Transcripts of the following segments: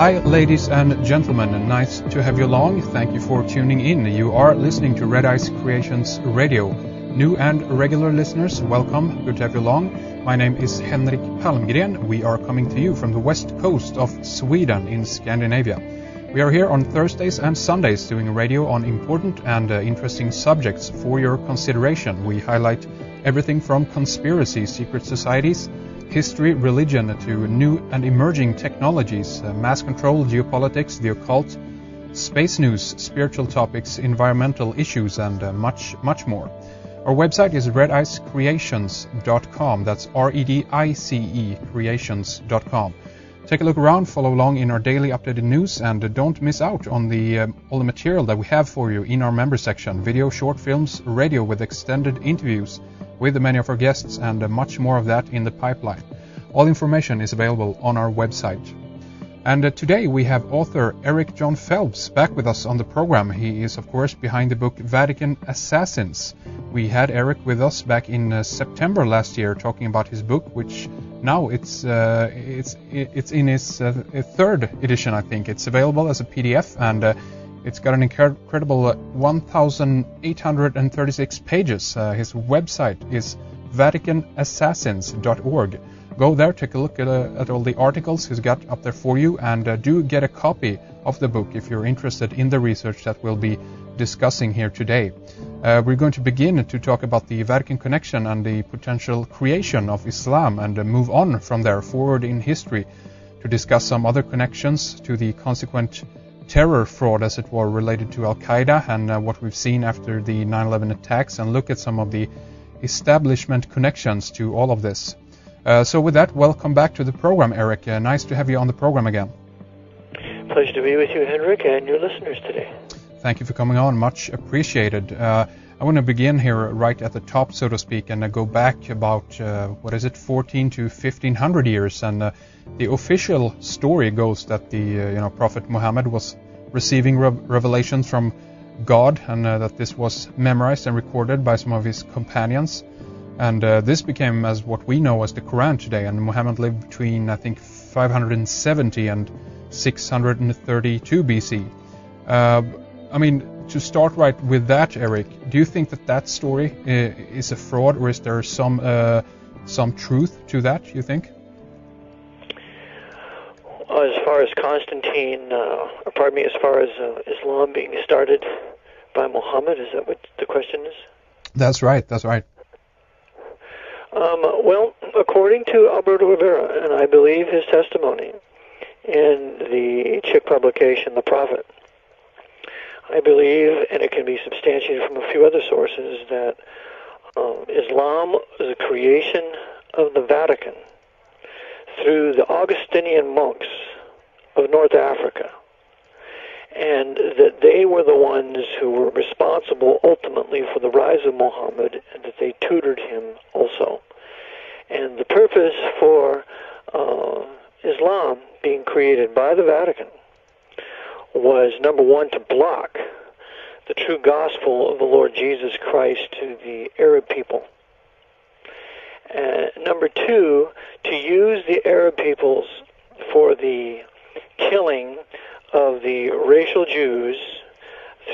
Hi, ladies and gentlemen. Nice to have you along. Thank you for tuning in. You are listening to Red Ice Creations Radio. New and regular listeners, welcome. Good to have you along. My name is Henrik Palmgren. We are coming to you from the west coast of Sweden in Scandinavia. We are here on Thursdays and Sundays doing radio on important and interesting subjects for your consideration. We highlight everything from conspiracy, secret societies, history, religion, to new and emerging technologies, mass control, geopolitics, the occult, space news, spiritual topics, environmental issues, and much more. Our website is redicecreations.com. That's REDICE creations.com. Take a look around, follow along in our daily updated news, and don't miss out on all the material that we have for you in our member section. Video, short films, radio with extended interviews with many of our guests, and much more of that in the pipeline. All information is available on our website. And today we have author Eric John Phelps back with us on the program. He is, of course, behind the book Vatican Assassins. We had Eric with us back in September last year talking about his book, which now it's in is third edition, I think. It's available as a PDF, and it's got an incredible 1,836 pages. His website is VaticanAssassins.org. Go there, take a look at all the articles he's got up there for you, and do get a copy of the book if you're interested in the research that we'll be discussing here today. We're going to begin to talk about the Vatican connection and the potential creation of Islam, and move on from there forward in history to discuss some other connections to the consequent terror fraud, as it were, related to Al-Qaeda and what we've seen after the 9/11 attacks, and look at some of the establishment connections to all of this. So with that, welcome back to the program, Eric. Nice to have you on the program again. Pleasure to be with you, Henrik, and your listeners today. Thank you for coming on. Much appreciated. I want to begin here right at the top, so to speak, and go back about, 14 to 1500 years. And the official story goes that the Prophet Muhammad was receiving revelations from God, and that this was memorized and recorded by some of his companions. And this became as what we know as the Quran today. And Muhammad lived between, I think, 570 and 632 BC. To start right with that, Eric, do you think that story is a fraud, or is there some truth to that, you think? As far as as far as Islam being started by Muhammad, is that what the question is? That's right. Well, according to Alberto Rivera, and I believe his testimony in the Czech publication, The Prophet, I believe, and it can be substantiated from a few other sources, that Islam is a creation of the Vatican through the Augustinian monks of North Africa, and that they were the ones who were responsible ultimately for the rise of Muhammad, and that they tutored him also. And the purpose for Islam being created by the Vatican was, number one, to block the true gospel of the Lord Jesus Christ to the Arab people. Number two, to use the Arab peoples for the killing of the racial Jews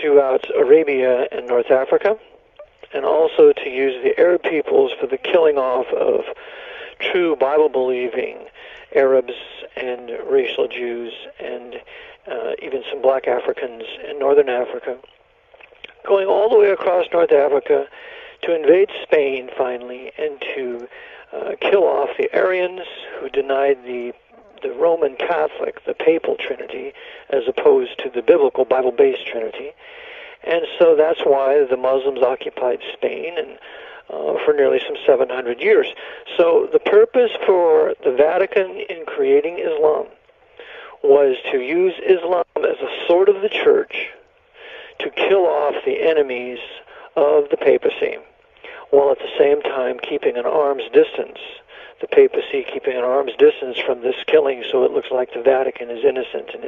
throughout Arabia and North Africa, and also to use the Arab peoples for the killing off of true Bible-believing Arabs and racial Jews, and even some black Africans in northern Africa, going all the way across North Africa to invade Spain finally, and to kill off the Arians who denied the Roman Catholic, the papal Trinity, as opposed to the biblical Bible-based Trinity. And so that's why the Muslims occupied Spain, and for nearly some 700 years. So the purpose for the Vatican in creating Islam was to use Islam as a sword of the church to kill off the enemies of the papacy, while at the same time keeping an arm's distance, the papacy keeping an arm's distance from this killing, so it looks like the Vatican is innocent, and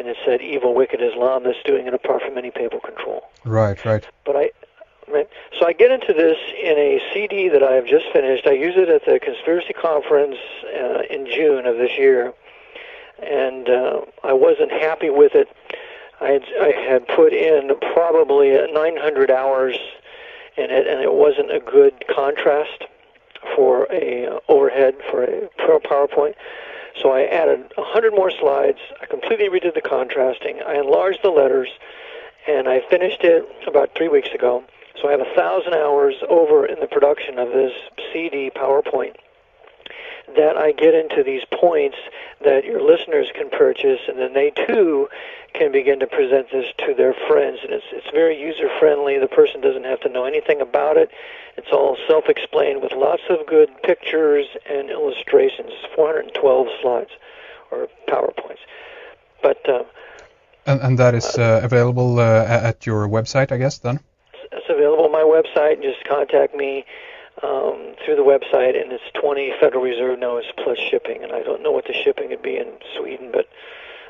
it's that evil, wicked Islam that's doing it apart from any papal control. Right. So I get into this in a CD that I have just finished. I use it at the conspiracy conference in June of this year, and I wasn't happy with it. I had put in probably 900 hours in it, and it wasn't a good contrast for a overhead for a PowerPoint. So I added 100 more slides. I completely redid the contrasting. I enlarged the letters, and I finished it about 3 weeks ago. So I have 1,000 hours over in the production of this CD PowerPoint that I get into these points that your listeners can purchase, and then they too can begin to present this to their friends. And it's very user-friendly. The person doesn't have to know anything about it. It's all self-explained with lots of good pictures and illustrations, 412 slides or PowerPoints. But and that is available at your website, I guess, then? It's available on my website. Just contact me through the website, and it's 20 Federal Reserve notes plus shipping. And I don't know what the shipping would be in Sweden, but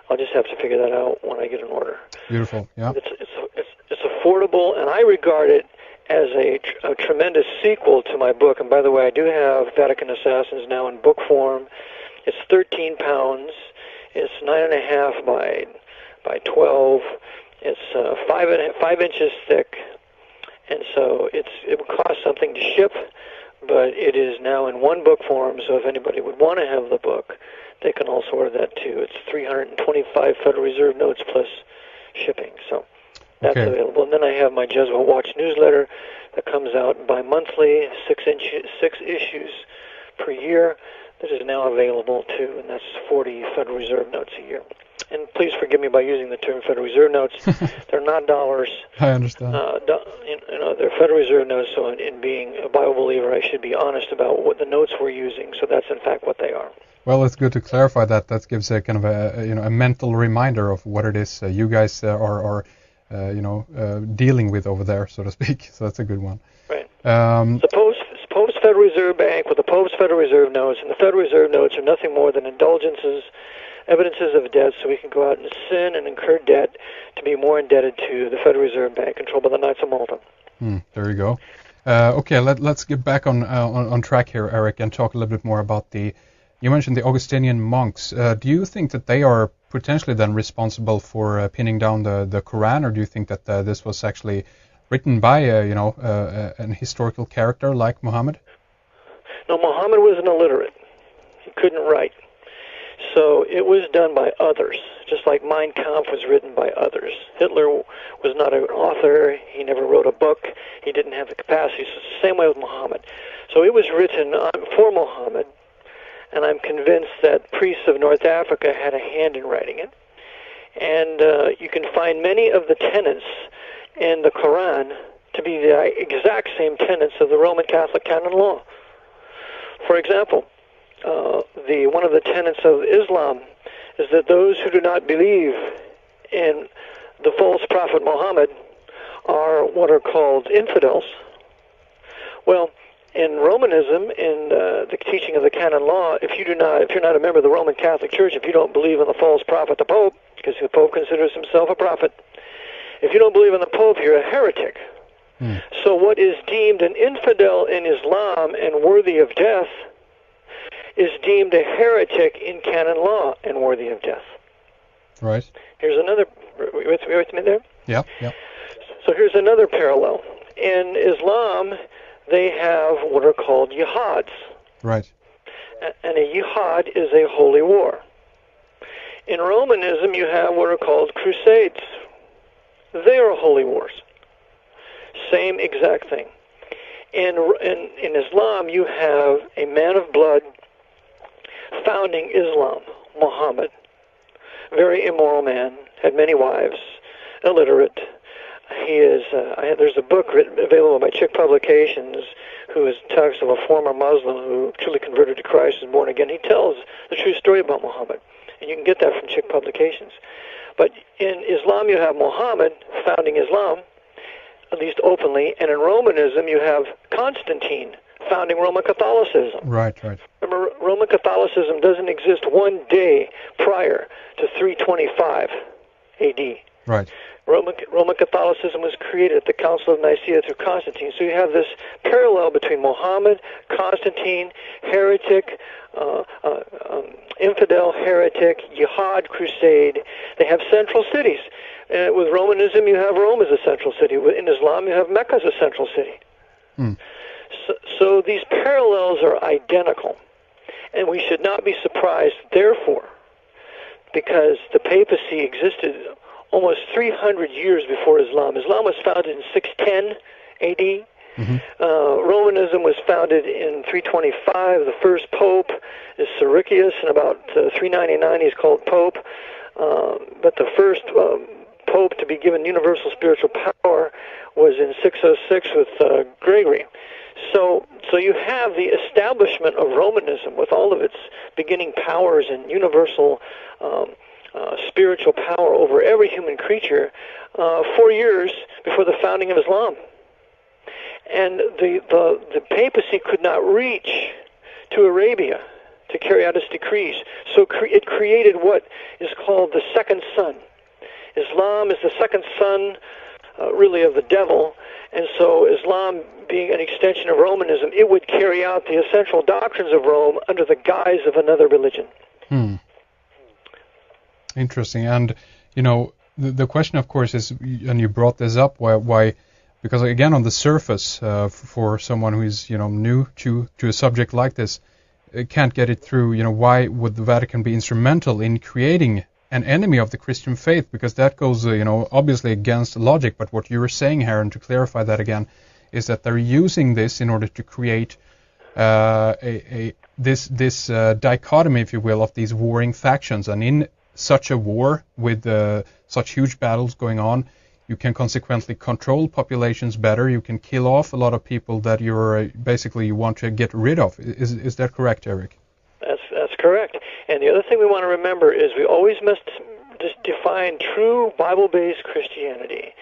I'll just have to figure that out when I get an order. Beautiful, yeah. It's affordable, and I regard it as a tremendous sequel to my book. And by the way, I do have Vatican Assassins now in book form. It's 13 pounds. It's 9.5 by 12. It's 5 inches thick. And so it would cost something to ship, but it is now in one book form, so if anybody would want to have the book, they can also order that too. It's 325 Federal Reserve notes plus shipping, so that's available. And then I have my Jesuit Watch newsletter that comes out bi-monthly, 6 issues per year. That is now available too, and that's 40 Federal Reserve notes a year. And please forgive me by using the term Federal Reserve notes. They're not dollars. I understand. They're Federal Reserve notes, so in being a Bible believer, I should be honest about what the notes we're using, so that's in fact what they are. Well, it's good to clarify that. That gives a kind of a mental reminder of what it is you guys are dealing with over there, so to speak. So that's a good one. Right. The Pope's Federal Reserve Bank with the Pope's Federal Reserve notes, and the Federal Reserve notes are nothing more than indulgences, evidences of debt, so we can go out and sin and incur debt to be more indebted to the Federal Reserve Bank controlled by the Knights of Malta. There you go. Okay, let's get back on track here, Eric, and talk a little bit more about you mentioned the Augustinian monks. Do you think that they are potentially then responsible for pinning down the Quran, or do you think that this was actually written by an historical character like Muhammad? No, Muhammad was an illiterate. He couldn't write. So it was done by others, just like Mein Kampf was written by others. Hitler was not an author. He never wrote a book. He didn't have the capacity. So it's the same way with Muhammad. So it was written for Muhammad, and I'm convinced that priests of North Africa had a hand in writing it. And you can find many of the tenets in the Quran to be the exact same tenets of the Roman Catholic canon law. For example, one of the tenets of Islam is that those who do not believe in the false prophet Muhammad are what are called infidels. Well, in Romanism, in the teaching of the canon law, if you're not a member of the Roman Catholic Church, if you don't believe in the false prophet, the Pope, because the Pope considers himself a prophet, if you don't believe in the Pope, you're a heretic. So what is deemed an infidel in Islam and worthy of death is deemed a heretic in canon law and worthy of death. Right. Here's another. With me there? Yeah. So here's another parallel. In Islam, they have what are called jihads. Right. And a jihad is a holy war. In Romanism, you have what are called crusades. They are holy wars. Same exact thing. In Islam, you have a man of blood founding Islam, Muhammad. Very immoral man, had many wives, illiterate. He is. There's a book available by Chick Publications, who talks of a former Muslim who truly converted to Christ and born again. He tells the true story about Muhammad, and you can get that from Chick Publications. But in Islam, you have Muhammad founding Islam, at least openly, and in Romanism, you have Constantine founding Roman Catholicism. Right. Remember, Roman Catholicism doesn't exist one day prior to 325 A.D. Right. Roman Catholicism was created at the Council of Nicaea through Constantine. So you have this parallel between Muhammad, Constantine, heretic, infidel, heretic, jihad, crusade. They have central cities. With Romanism, you have Rome as a central city. In Islam, you have Mecca as a central city. So these parallels are identical. And we should not be surprised, therefore, because the papacy existed almost 300 years before Islam. Islam was founded in 610 AD. Romanism was founded in 325. The first pope is Siricius, and about 399 he's called pope. But the first pope to be given universal spiritual power was in 606 with Gregory. So you have the establishment of Romanism with all of its beginning powers and universal spiritual power over every human creature 4 years before the founding of Islam. And the papacy could not reach to Arabia to carry out its decrees. So it created what is called the second son. Islam is the second son, really, of the devil. And so Islam, being an extension of Romanism, it would carry out the essential doctrines of Rome under the guise of another religion. Interesting. And, the question, of course, is, and you brought this up, why because, again, on the surface, for someone who is, new to a subject like this, can't get it through, why would the Vatican be instrumental in creating an enemy of the Christian faith? Because that goes, obviously against logic. But what you were saying here, and to clarify that again, is that they're using this in order to create this dichotomy, if you will, of these warring factions. And in such a war with such huge battles going on, you can consequently control populations better. You can kill off a lot of people that you want to get rid of. Is that correct, Eric? That's correct. And the other thing we want to remember is we always must define true Bible-based Christianity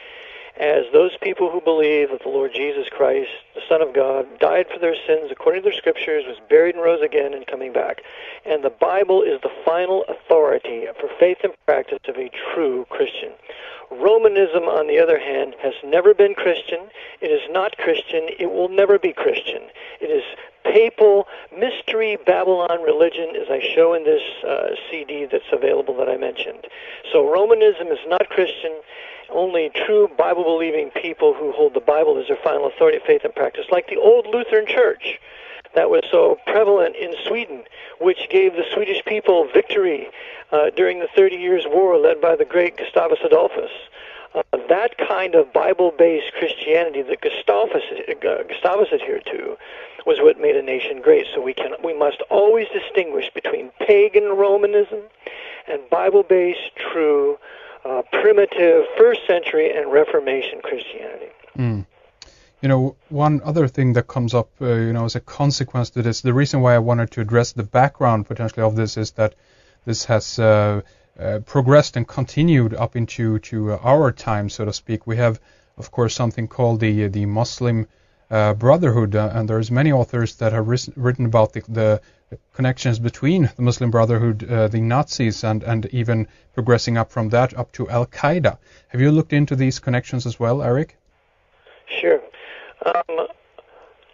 as those people who believe that the Lord Jesus Christ, the Son of God, died for their sins according to their scriptures, was buried and rose again and coming back. And the Bible is the final authority for faith and practice of a true Christian. Romanism, on the other hand, has never been Christian. It is not Christian. It will never be Christian. It is papal mystery Babylon religion, as I show in this CD that's available that I mentioned. So Romanism is not Christian. Only true Bible-believing people who hold the Bible as their final authority of faith and practice, like the old Lutheran Church that was so prevalent in Sweden, which gave the Swedish people victory during the 30 Years' War led by the great Gustavus Adolphus. That kind of Bible-based Christianity that Gustavus adhered to was what made a nation great. So we must always distinguish between pagan Romanism and Bible-based, true, primitive, first century and Reformation Christianity. One other thing that comes up, as a consequence to this, the reason why I wanted to address the background potentially of this is that this has progressed and continued up into our time, so to speak. We have, of course, something called the Muslim Brotherhood, and there's many authors that have written about the connections between the Muslim Brotherhood, the Nazis, and even progressing up from that up to Al-Qaeda. Have you looked into these connections as well, Eric? Sure.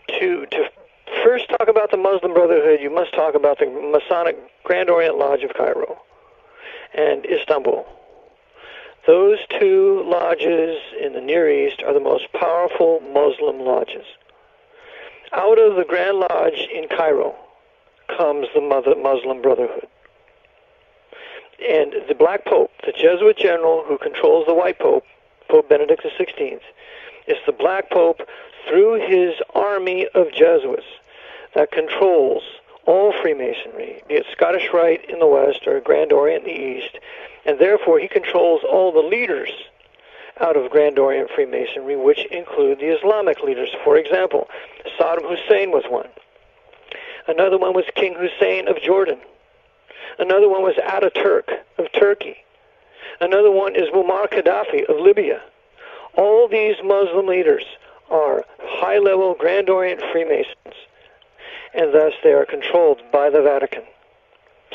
To first talk about the Muslim Brotherhood, you must talk about the Masonic Grand Orient Lodge of Cairo and Istanbul. Those two lodges in the Near East are the most powerful Muslim lodges. Out of the Grand Lodge in Cairo comes the Muslim Brotherhood. And the Black Pope, the Jesuit general who controls the White Pope, Pope Benedict XVI, is the Black Pope through his army of Jesuits that controls all Freemasonry, be it Scottish Rite in the West or Grand Orient in the East, and therefore he controls all the leaders out of Grand Orient Freemasonry, which include the Islamic leaders. For example, Saddam Hussein was one. Another one was King Hussein of Jordan. Another one was Ataturk of Turkey. Another one is Muammar Gaddafi of Libya. All these Muslim leaders are high-level Grand Orient Freemasons, and thus they are controlled by the Vatican.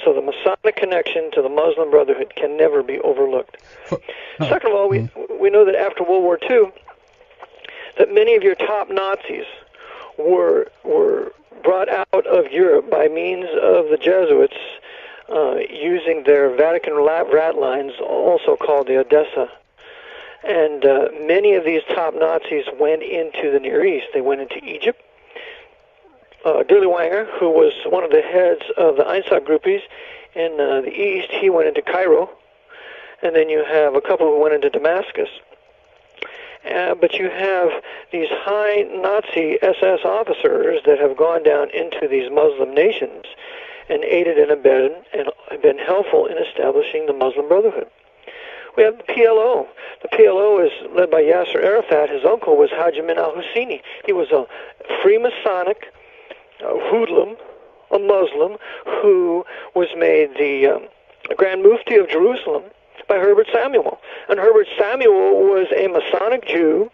So the Masonic connection to the Muslim Brotherhood can never be overlooked. Second of all, we know that after World War II, that many of your top Nazis were brought out of Europe by means of the Jesuits using their Vatican rat lines, also called the Odessa. And many of these top Nazis went into the Near East. They went into Egypt. Dirlewanger, who was one of the heads of the Einsatzgruppen groupies in the East, he went into Cairo. And then you have a couple who went into Damascus. But you have these high Nazi SS officers that have gone down into these Muslim nations and aided and abetted and been helpful in establishing the Muslim Brotherhood. We have the PLO. The PLO is led by Yasser Arafat. His uncle was Hajj Amin al-Husseini. He was a Freemasonic hoodlum, a Muslim, who was made the Grand Mufti of Jerusalem by Herbert Samuel. And Herbert Samuel was a Masonic Jew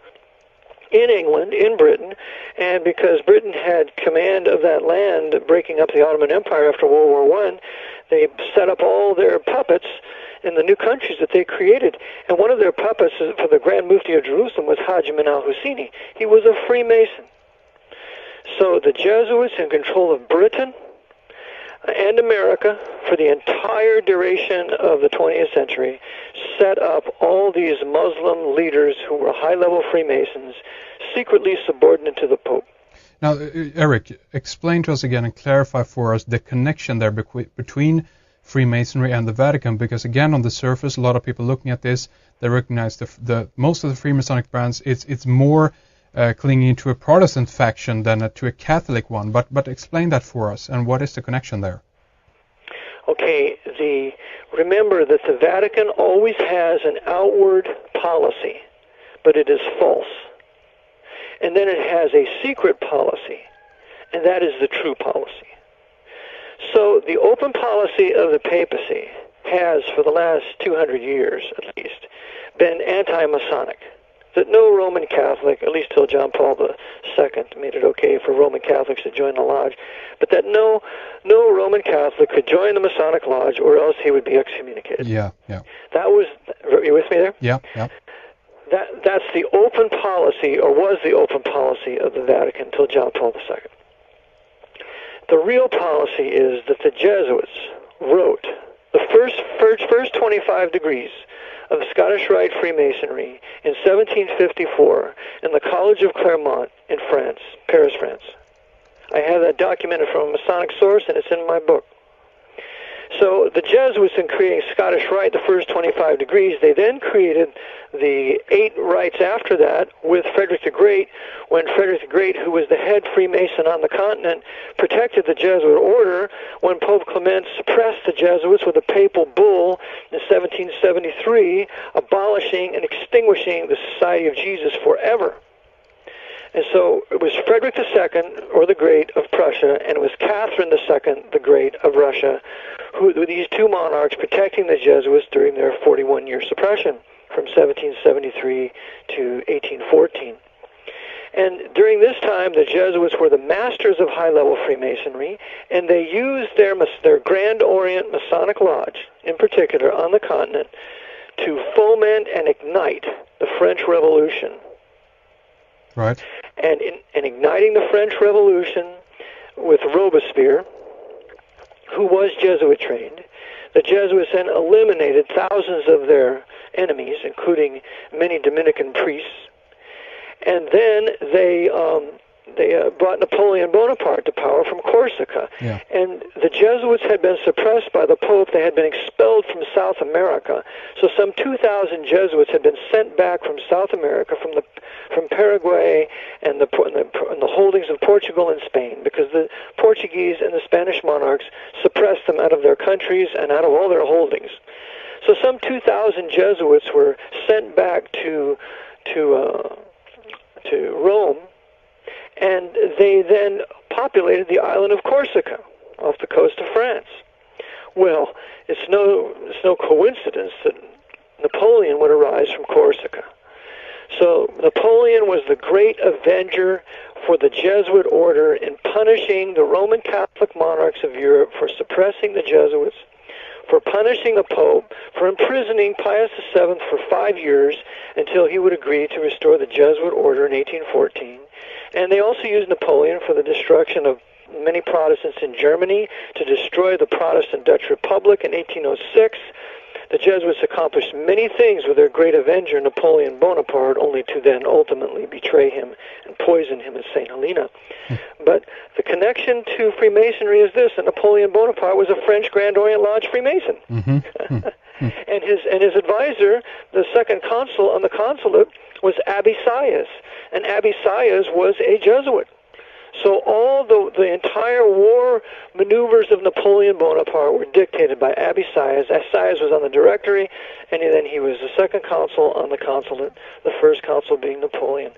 in England, in Britain, and because Britain had command of that land, breaking up the Ottoman Empire after World War I, they set up all their puppets in the new countries that they created. And one of their puppets for the Grand Mufti of Jerusalem was Hajj Amin al-Husseini. He was a Freemason. So the Jesuits in control of Britain and America for the entire duration of the 20th century set up all these Muslim leaders who were high-level Freemasons, secretly subordinate to the Pope. Now, Eric, explain to us again and clarify for us the connection there between Freemasonry and the Vatican, because again, on the surface, a lot of people looking at this, they recognize the most of the Freemasonic brands. It's more clinging to a Protestant faction than to a Catholic one. But explain that for us, and what is the connection there? Okay, remember that the Vatican always has an outward policy, but it is false. And then it has a secret policy, and that is the true policy. So the open policy of the papacy has, for the last 200 years at least, been anti-Masonic. That no Roman Catholic, at least till John Paul II made it okay for Roman Catholics to join the lodge, but that no Roman Catholic could join the Masonic lodge or else he would be excommunicated. Yeah. That was, are you with me there? Yeah. That's the open policy, or was the open policy of the Vatican till John Paul II. The real policy is that the Jesuits wrote the first 25 degrees of the Scottish Rite Freemasonry in 1754 in the College of Clermont in France, Paris, France. I have that documented from a Masonic source, and it's in my book. So the Jesuits, in creating Scottish Rite, the first 25 degrees, they then created the 8 rites after that with Frederick the Great, when Frederick the Great, who was the head Freemason on the continent, protected the Jesuit order when Pope Clement suppressed the Jesuits with a papal bull in 1773, abolishing and extinguishing the Society of Jesus forever. And so it was Frederick II, or the Great, of Prussia, and it was Catherine II, the Great, of Russia, who were these two monarchs protecting the Jesuits during their 41-year suppression from 1773 to 1814. And during this time, the Jesuits were the masters of high-level Freemasonry, and they used their Grand Orient Masonic Lodge, in particular, on the continent, to foment and ignite the French Revolution. Right. And in igniting the French Revolution with Robespierre, who was Jesuit trained, the Jesuits then eliminated thousands of their enemies, including many Dominican priests, and then they brought Napoleon Bonaparte to power from Corsica. Yeah. And the Jesuits had been suppressed by the Pope. They had been expelled from South America. So some 2,000 Jesuits had been sent back from South America, from Paraguay and the holdings of Portugal and Spain, because the Portuguese and the Spanish monarchs suppressed them out of their countries and out of all their holdings. So some 2,000 Jesuits were sent back to Rome, and they then populated the island of Corsica off the coast of France. Well, it's no coincidence that Napoleon would arise from Corsica. So Napoleon was the great avenger for the Jesuit order in punishing the Roman Catholic monarchs of Europe for suppressing the Jesuits, for punishing the Pope for imprisoning Pius VII for 5 years until he would agree to restore the Jesuit order in 1814. And they also used Napoleon for the destruction of many Protestants in Germany, to destroy the Protestant Dutch Republic in 1806. The Jesuits accomplished many things with their great avenger, Napoleon Bonaparte, only to then ultimately betray him and poison him at St. Helena. But the connection to Freemasonry is this, that Napoleon Bonaparte was a French Grand Orient Lodge Freemason. And his advisor, the second consul on the consulate, was Abbé Sieyès, and Abbé Sieyès was a Jesuit. So all the entire war maneuvers of Napoleon Bonaparte were dictated by Abbé Sieyès. Sieyès was on the Directory, and then he was the second consul on the consulate, the first consul being Napoleon.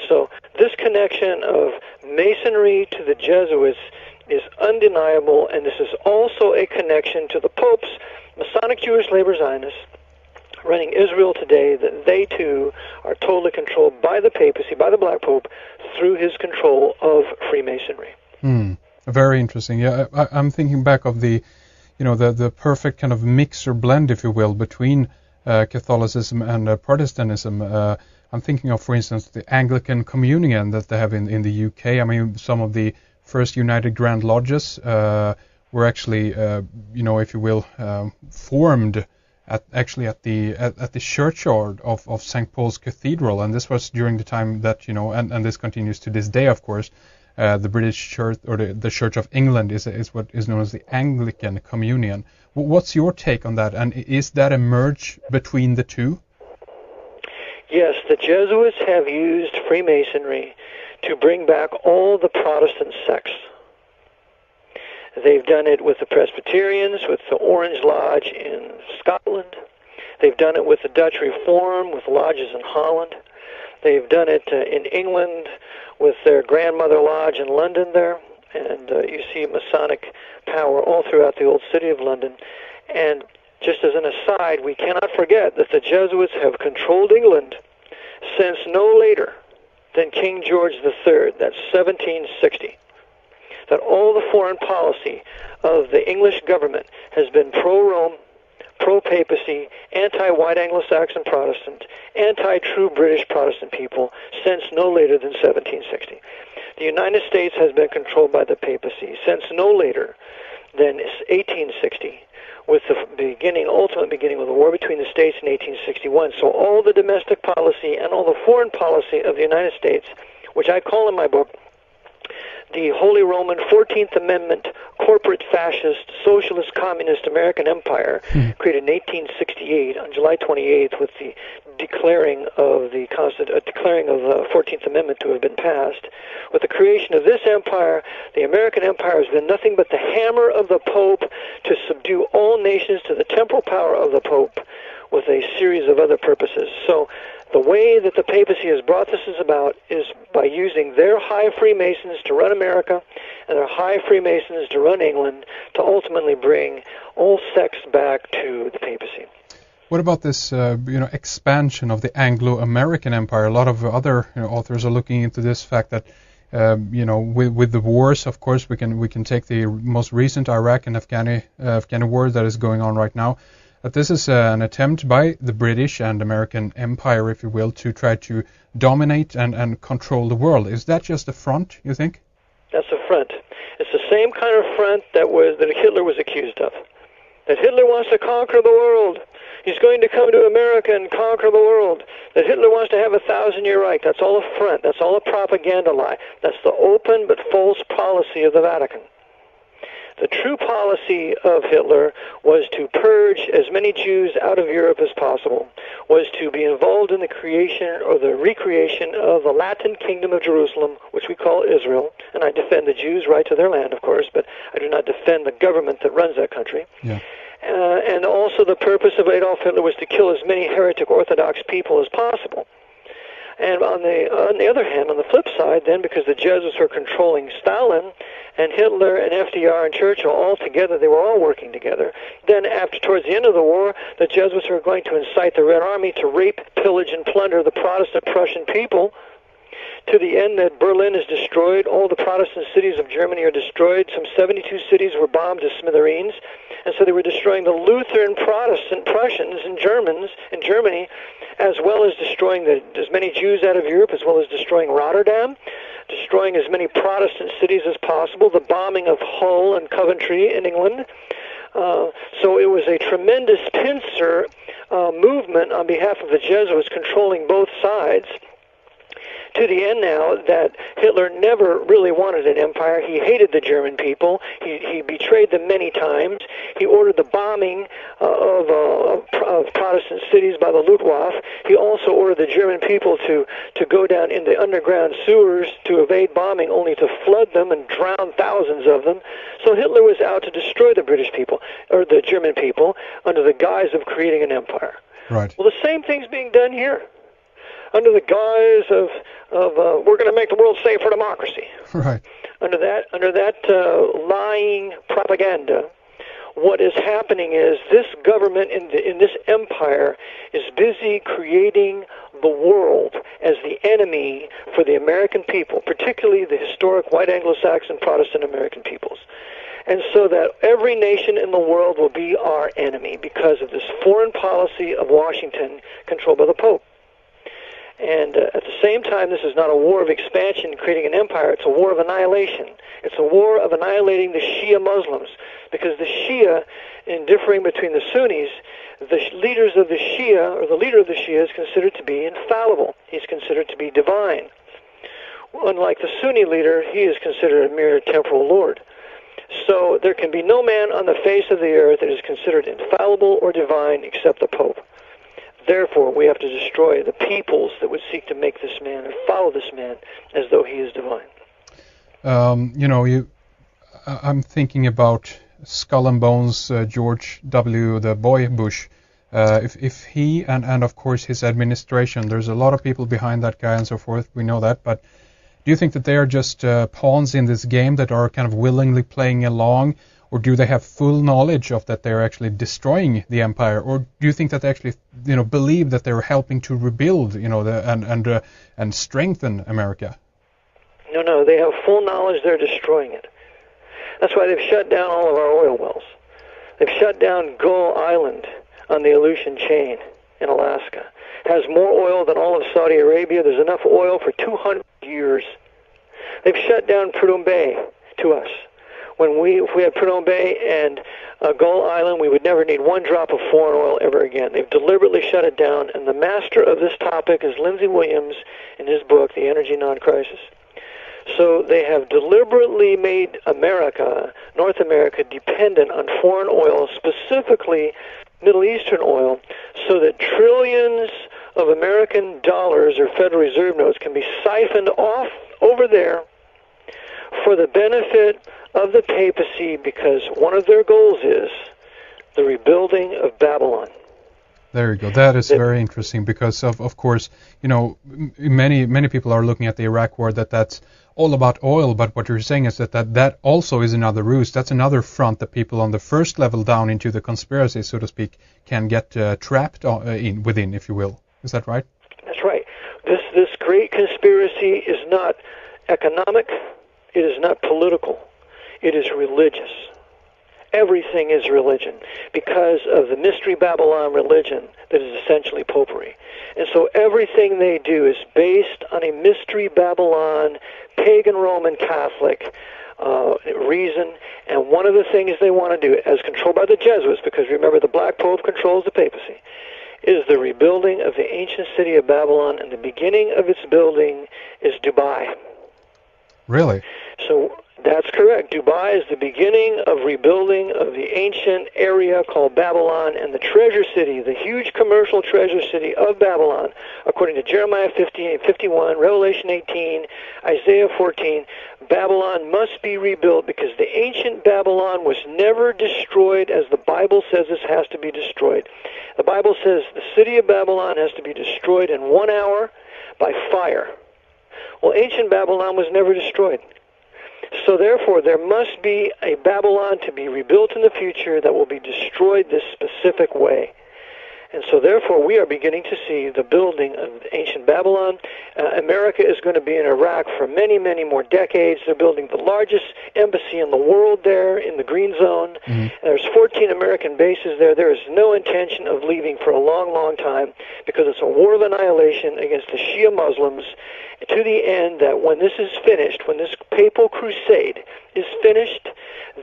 So this connection of Masonry to the Jesuits is undeniable, and this is also a connection to the popes, Masonic Jewish Labor Zionists, running Israel today, that they too are totally controlled by the papacy, by the Black Pope, through his control of Freemasonry. Very interesting. Yeah, I'm thinking back of the perfect kind of mix or blend, if you will, between Catholicism and Protestantism. I'm thinking of, for instance, the Anglican Communion that they have in the UK. I mean, some of the first United Grand Lodges were actually, if you will, formed at the churchyard of St. Paul's Cathedral, and this was during the time that, and this continues to this day, of course. The British Church, or the Church of England, is what is known as the Anglican Communion. What's your take on that, and is that a merge between the two? Yes, the Jesuits have used Freemasonry to bring back all the Protestant sects. They've done it with the Presbyterians, with the Orange Lodge in Scotland. They've done it with the Dutch Reform, with lodges in Holland. They've done it in England with their Grandmother Lodge in London there. And you see Masonic power all throughout the old city of London. And just as an aside, we cannot forget that the Jesuits have controlled England since no later than King George III, that's 1760. That all the foreign policy of the English government has been pro-Rome, pro-papacy, anti-white Anglo-Saxon Protestant, anti-true British Protestant people since no later than 1760. The United States has been controlled by the papacy since no later than 1860, with the ultimate beginning of the war between the states in 1861. So all the domestic policy and all the foreign policy of the United States, which I call in my book the Holy Roman 14th Amendment corporate fascist socialist communist American empire, created in 1868 on July 28th with the declaring of the 14th Amendment to have been passed. With the creation of this empire, the American empire has been nothing but the hammer of the Pope to subdue all nations to the temporal power of the Pope, with a series of other purposes. So the way that the papacy has brought this about is by using their high Freemasons to run America and their high Freemasons to run England, to ultimately bring all sects back to the papacy. What about this, expansion of the Anglo-American empire? A lot of other authors are looking into this fact that, with the wars, of course, we can take the most recent Iraq and Afghani war that is going on right now. That this is an attempt by the British and American empire, if you will, to try to dominate and control the world. Is that just a front, you think? That's a front. It's the same kind of front that Hitler was accused of. That Hitler wants to conquer the world. He's going to come to America and conquer the world. That Hitler wants to have a 1,000-year Reich. That's all a front. That's all a propaganda lie. That's the open but false policy of the Vatican. The true policy of Hitler was to purge as many Jews out of Europe as possible, was to be involved in the creation or the recreation of the Latin Kingdom of Jerusalem, which we call Israel. And I defend the Jews' right to their land, of course, but I do not defend the government that runs that country. Yeah. And also the purpose of Adolf Hitler was to kill as many heretic Orthodox people as possible. And on the other hand, on the flip side, then, because the Jesuits were controlling Stalin, and Hitler and FDR and Churchill all together, they were all working together. Then towards the end of the war, the Jesuits were going to incite the Red Army to rape, pillage, and plunder the Protestant Prussian people, to the end that Berlin is destroyed. All the Protestant cities of Germany are destroyed. Some 72 cities were bombed to smithereens. And so they were destroying the Lutheran Protestant Prussians and Germans in Germany, as well as destroying as many Jews out of Europe, as well as destroying Rotterdam, destroying as many Protestant cities as possible, the bombing of Hull and Coventry in England. So it was a tremendous pincer movement on behalf of the Jesuits controlling both sides, to the end now that Hitler never really wanted an empire. He hated the German people. He betrayed them many times. He ordered the bombing of Protestant cities by the Luftwaffe. He also ordered the German people to go down in the underground sewers to evade bombing, only to flood them and drown thousands of them. So Hitler was out to destroy the British people, or the German people, under the guise of creating an empire. Right. Well, the same thing's being done here, under the guise of we're going to make the world safe for democracy. Right. Under that lying propaganda, what is happening is this government in this empire is busy creating the world as the enemy for the American people, particularly the historic white Anglo-Saxon Protestant American peoples. And so that every nation in the world will be our enemy because of this foreign policy of Washington controlled by the Pope. And at the same time, this is not a war of expansion, creating an empire. It's a war of annihilation. It's a war of annihilating the Shia Muslims, because the Shia, in differing between the Sunnis, the leaders of the Shia, or the leader of the Shia, is considered to be infallible. He's considered to be divine. Unlike the Sunni leader, he is considered a mere temporal lord. So there can be no man on the face of the earth that is considered infallible or divine except the Pope. Therefore, we have to destroy the peoples that would seek to make this man and follow this man as though he is divine. I'm thinking about Skull and Bones, George W. the Boy Bush. If he and of course his administration, there's a lot of people behind that guy and so forth. We know that, but do you think that they are just pawns in this game that are kind of willingly playing along? Or do they have full knowledge of that they're actually destroying the empire? Or do you think that they actually, believe that they're helping to rebuild, and strengthen America? No, they have full knowledge they're destroying it. That's why they've shut down all of our oil wells. They've shut down Gull Island on the Aleutian Chain in Alaska. It has more oil than all of Saudi Arabia. There's enough oil for 200 years. They've shut down Prudhoe Bay to us. If we had Prudhoe Bay and Gull Island, we would never need one drop of foreign oil ever again. They've deliberately shut it down, and the master of this topic is Lindsey Williams in his book, The Energy Non-Crisis. So they have deliberately made North America, dependent on foreign oil, specifically Middle Eastern oil, so that trillions of American dollars or Federal Reserve notes can be siphoned off over there for the benefit of the papacy, because one of their goals is the rebuilding of Babylon. There you go. That is very interesting, because of course, many people are looking at the Iraq War that's all about oil, but what you're saying is that also is another ruse. That's another front that people on the first level down into the conspiracy, so to speak, can get trapped within, if you will. Is that right? That's right. This great conspiracy is not economic. It is not political. It is religious. Everything is religion because of the Mystery Babylon religion that is essentially popery. And so everything they do is based on a Mystery Babylon, pagan Roman Catholic reason. And one of the things they want to do, as controlled by the Jesuits, because remember the Black Pope controls the papacy, is the rebuilding of the ancient city of Babylon, and the beginning of its building is Dubai. Really? So that's correct. Dubai is the beginning of rebuilding of the ancient area called Babylon, and the treasure city, the huge commercial treasure city of Babylon, according to Jeremiah 51, Revelation 18, Isaiah 14, Babylon must be rebuilt because the ancient Babylon was never destroyed as the Bible says it has to be destroyed. The Bible says the city of Babylon has to be destroyed in 1 hour by fire. Well, ancient Babylon was never destroyed. So therefore, there must be a Babylon to be rebuilt in the future that will be destroyed this specific way. And so therefore we are beginning to see the building of ancient Babylon. America is going to be in Iraq for many, many more decades. They're building the largest embassy in the world there in the Green Zone. Mm-hmm. There's 14 American bases there. There is no intention of leaving for a long, long time because it's a war of annihilation against the Shia Muslims, to the end that when this is finished, when this papal crusade is finished,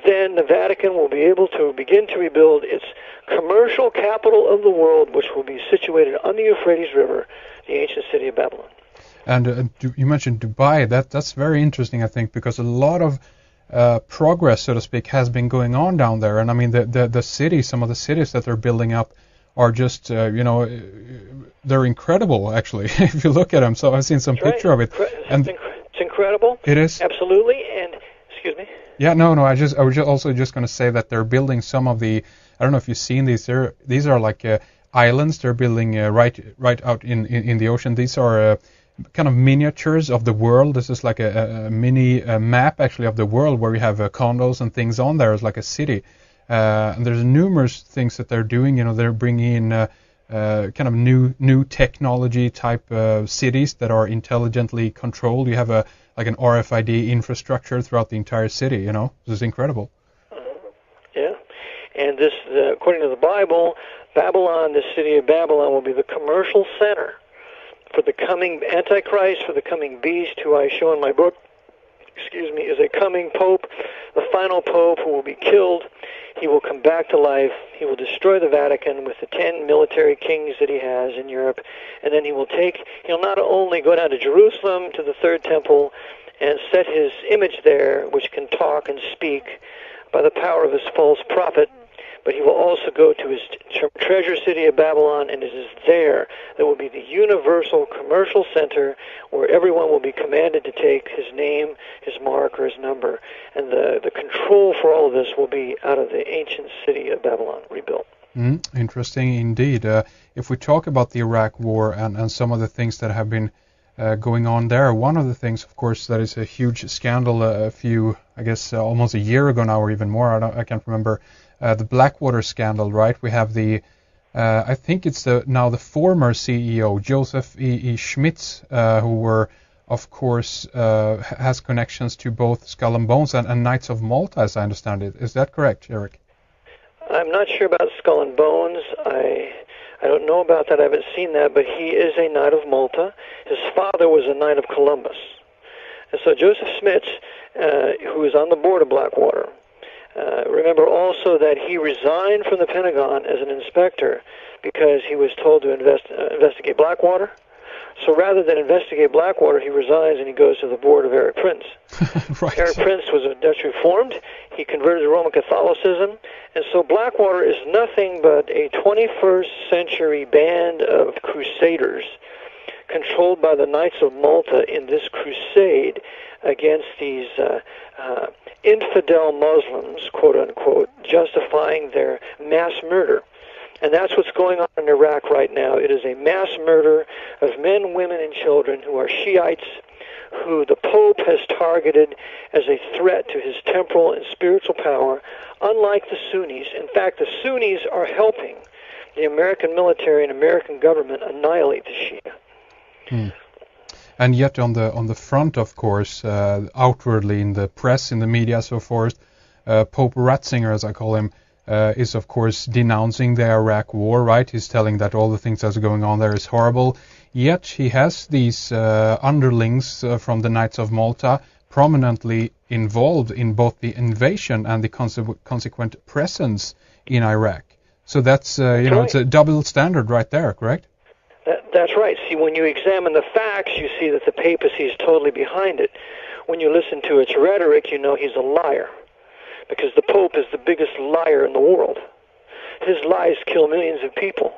then the Vatican will be able to begin to rebuild its commercial capital of the world, which will be situated on the Euphrates River, the ancient city of Babylon. And you mentioned Dubai. That's very interesting, I think, because a lot of progress, so to speak, has been going on down there. And I mean, the cities, some of the cities that they're building up are just, they're incredible, actually, if you look at them. So I've seen some picture of it. And it's incredible. It is. Absolutely. And, excuse me? Yeah, no, I was also just going to say that they're building some of the, I don't know if you've seen these, these are like islands they're building right out in the ocean. These are kind of miniatures of the world. This is like a mini map, actually, of the world where you have condos and things on there. It's like a city. And there's numerous things that they're doing. They're bringing in kind of new technology type cities that are intelligently controlled. You have like an RFID infrastructure throughout the entire city. This is incredible. Yeah, and this, according to the Bible, Babylon, the city of Babylon, will be the commercial center for the coming Antichrist, for the coming beast, who I show in my book. Is a coming pope, the final pope who will be killed. He will come back to life. He will destroy the Vatican with the 10 military kings that he has in Europe. And then he'll not only go down to Jerusalem, to the third temple, and set his image there, which can talk and speak by the power of his false prophet, but he will also go to his treasure city of Babylon, and it is there that will be the universal commercial center where everyone will be commanded to take his name, his mark, or his number. And the control for all of this will be out of the ancient city of Babylon, rebuilt. Interesting indeed. If we talk about the Iraq War and some of the things that have been going on there, one of the things, of course, that is a huge scandal almost a year ago now, or even more, I can't remember, the Blackwater scandal, right? We have I think it's now the former CEO, Joseph E. Schmitz, who of course, has connections to both Skull and Bones and Knights of Malta, as I understand it. Is that correct, Eric? I'm not sure about Skull and Bones. I don't know about that. I haven't seen that, but he is a Knight of Malta. His father was a Knight of Columbus. And so Joseph Schmitz, who is on the board of Blackwater, remember also that he resigned from the Pentagon as an inspector because he was told to investigate Blackwater. So rather than investigate Blackwater, he resigns and he goes to the board of Eric Prince. Right. Eric Prince was a Dutch Reformed. He converted to Roman Catholicism. And so Blackwater is nothing but a 21st century band of crusaders controlled by the Knights of Malta in this crusade against these infidel Muslims, quote unquote, justifying their mass murder. And that's what's going on in Iraq right now. It is a mass murder of men, women, and children who are Shiites, who the Pope has targeted as a threat to his temporal and spiritual power, unlike the Sunnis. In fact, the Sunnis are helping the American military and American government annihilate the Shia. And yet on the front, of course, outwardly in the press, in the media, so forth, Pope Ratzinger, as I call him, is of course denouncing the Iraq war, right? He's telling that all the things that's going on there is horrible. Yet he has these underlings from the Knights of Malta prominently involved in both the invasion and the consequent presence in Iraq. So that's, right. It's a double standard right there, correct? That's right. See, when you examine the facts, you see that the papacy is totally behind it. When you listen to its rhetoric, you know he's a liar, because the Pope is the biggest liar in the world. His lies kill millions of people.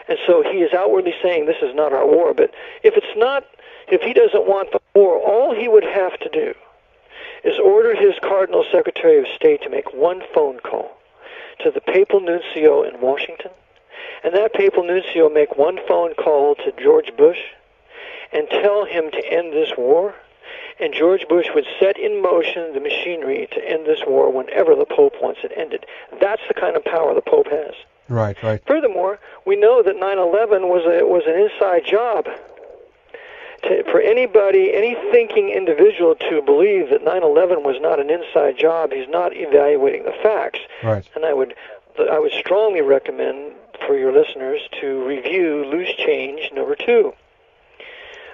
And so he is outwardly saying this is not our war. But if he doesn't want the war, all he would have to do is order his Cardinal Secretary of State to make one phone call to the Papal Nuncio in Washington, and that Papal Nuncio make one phone call to George Bush and tell him to end this war, and George Bush would set in motion the machinery to end this war whenever the Pope wants it ended. That's the kind of power the Pope has. Right, right. Furthermore, we know that 9/11 was an inside job. For anybody, any thinking individual to believe that 9/11 was not an inside job, he's not evaluating the facts. Right. And I would strongly recommend for your listeners to review Loose Change #2.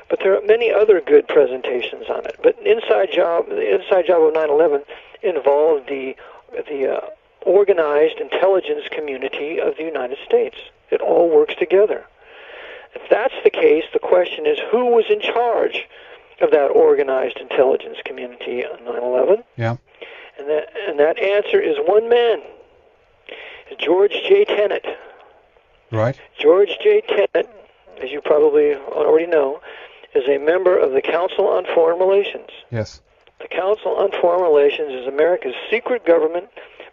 But there are many other good presentations on it. But the inside job of 9/11 involved the organized intelligence community of the United States. It all works together. If that's the case, the question is, who was in charge of that organized intelligence community on 9/11? Yeah. And that answer is one man, George J. Tenet. Right. George J. Tenet, as you probably already know, is a member of the Council on Foreign Relations. Yes. The Council on Foreign Relations is America's secret government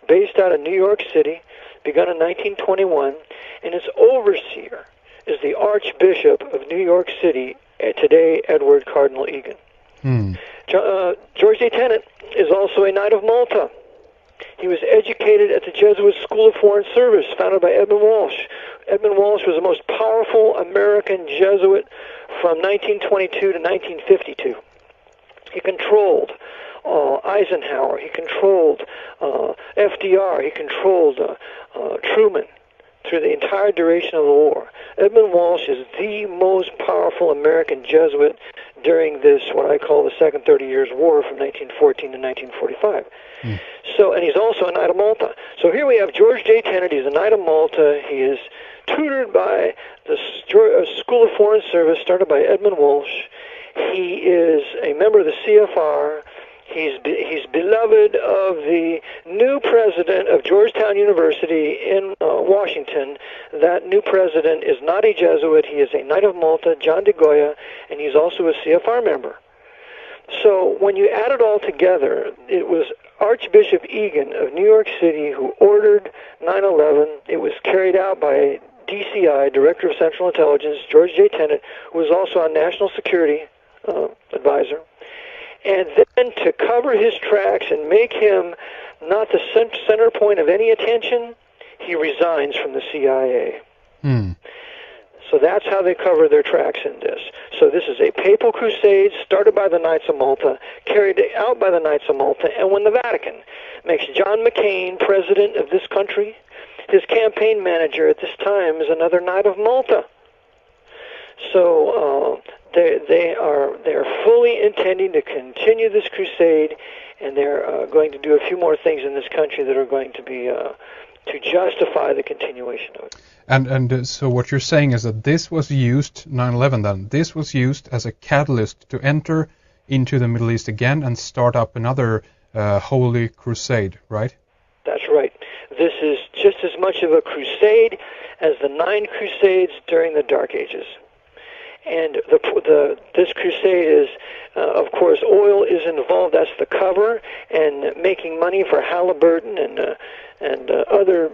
based out of New York City, begun in 1921, and its overseer is the Archbishop of New York City, today Edward Cardinal Egan. George A. Tenet is also a Knight of Malta. He was educated at the Jesuit School of Foreign Service, founded by Edmund Walsh. Edmund Walsh was the most powerful American Jesuit from 1922 to 1952. He controlled Eisenhower. He controlled FDR. He controlled Truman through the entire duration of the war. Edmund Walsh is the most powerful American Jesuit during this, what I call the Second 30 Years' War from 1914 to 1945. So, and he's also a Knight of Malta. So here we have George J. Tenet. He's a Knight of Malta. He is tutored by the School of Foreign Service started by Edmund Walsh. He is a member of the CFR. He's beloved of the new president of Georgetown University in Washington. That new president is not a Jesuit. He is a Knight of Malta, John de Goya, and he's also a CFR member. So when you add it all together, it was Archbishop Egan of New York City who ordered 9/11. It was carried out by DCI, Director of Central Intelligence, George J. Tenet, who was also a national security advisor. And then to cover his tracks and make him not the center point of any attention, he resigns from the CIA. So that's how they cover their tracks in this. So this is a papal crusade started by the Knights of Malta, carried out by the Knights of Malta, and when the Vatican makes John McCain president of this country, his campaign manager at this time is another Knight of Malta. So they are fully intending to continue this crusade, and they're going to do a few more things in this country that are going to be to justify the continuation of it. And so what you're saying is that this was used, 9/11 then, this was used as a catalyst to enter into the Middle East again and start up another holy crusade, right? That's right. This is just as much of a crusade as the 9 crusades during the Dark Ages. And this crusade is, of course, oil is involved. That's the cover, and making money for Halliburton and other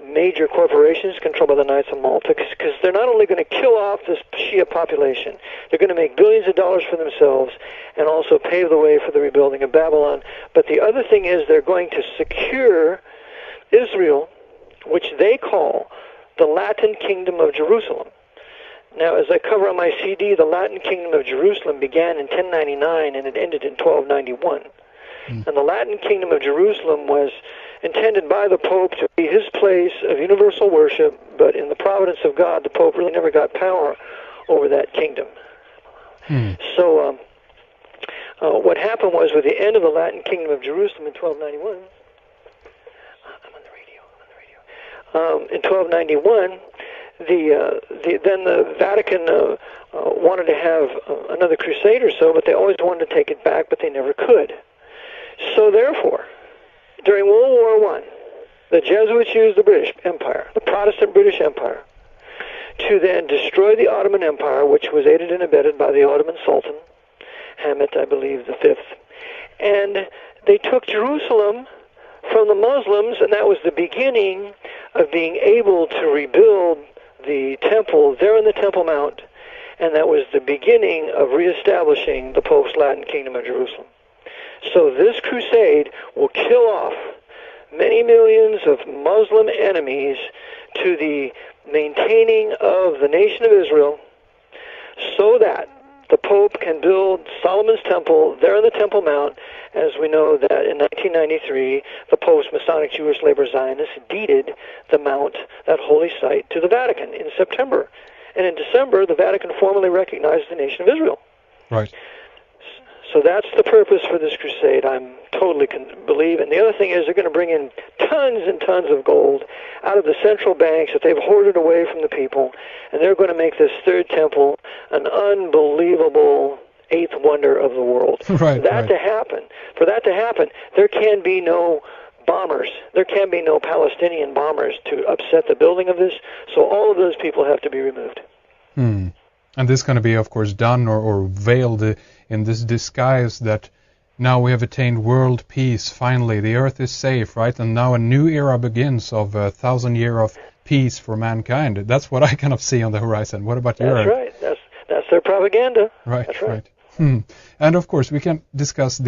major corporations controlled by the Knights of Malta, because they're not only going to kill off this Shia population, they're going to make billions of dollars for themselves and also pave the way for the rebuilding of Babylon. But the other thing is they're going to secure Israel, which they call the Latin Kingdom of Jerusalem. Now, as I cover on my CD, the Latin Kingdom of Jerusalem began in 1099 and it ended in 1291. And the Latin Kingdom of Jerusalem was intended by the Pope to be his place of universal worship, but in the providence of God, the Pope really never got power over that kingdom. So what happened was, with the end of the Latin Kingdom of Jerusalem in 1291, in 1291, then the Vatican wanted to have another crusade or so, but they always wanted to take it back, but they never could. So therefore, during World War I, the Jesuits used the British Empire, the Protestant British Empire, to then destroy the Ottoman Empire, which was aided and abetted by the Ottoman Sultan, Hamid, I believe, V. And they took Jerusalem from the Muslims, and that was the beginning of being able to rebuild the temple there in the Temple Mount, and that was the beginning of reestablishing the post-Latin Kingdom of Jerusalem. So this crusade will kill off many millions of Muslim enemies to the maintaining of the nation of Israel so that the Pope can build Solomon's Temple there on the Temple Mount, as we know that in 1993, the post-Masonic Jewish Labor Zionists deeded the Mount, that holy site, to the Vatican in September. And in December, the Vatican formally recognized the nation of Israel. Right. So that's the purpose for this crusade, I'm totally believe. And the other thing is they're going to bring in tons and tons of gold out of the central banks that they've hoarded away from the people, and they're going to make this third temple an unbelievable eighth wonder of the world. Right, For that to happen, there can be no bombers. There can be no Palestinian bombers to upset the building of this, so all of those people have to be removed. And this is going to be, of course, done or veiled in this disguise that now we have attained world peace, finally. The earth is safe, right? And now a new era begins of 1,000 years of peace for mankind. That's what I kind of see on the horizon. What about you? That's right. That's their propaganda. Right, that's right. And, of course, we can discuss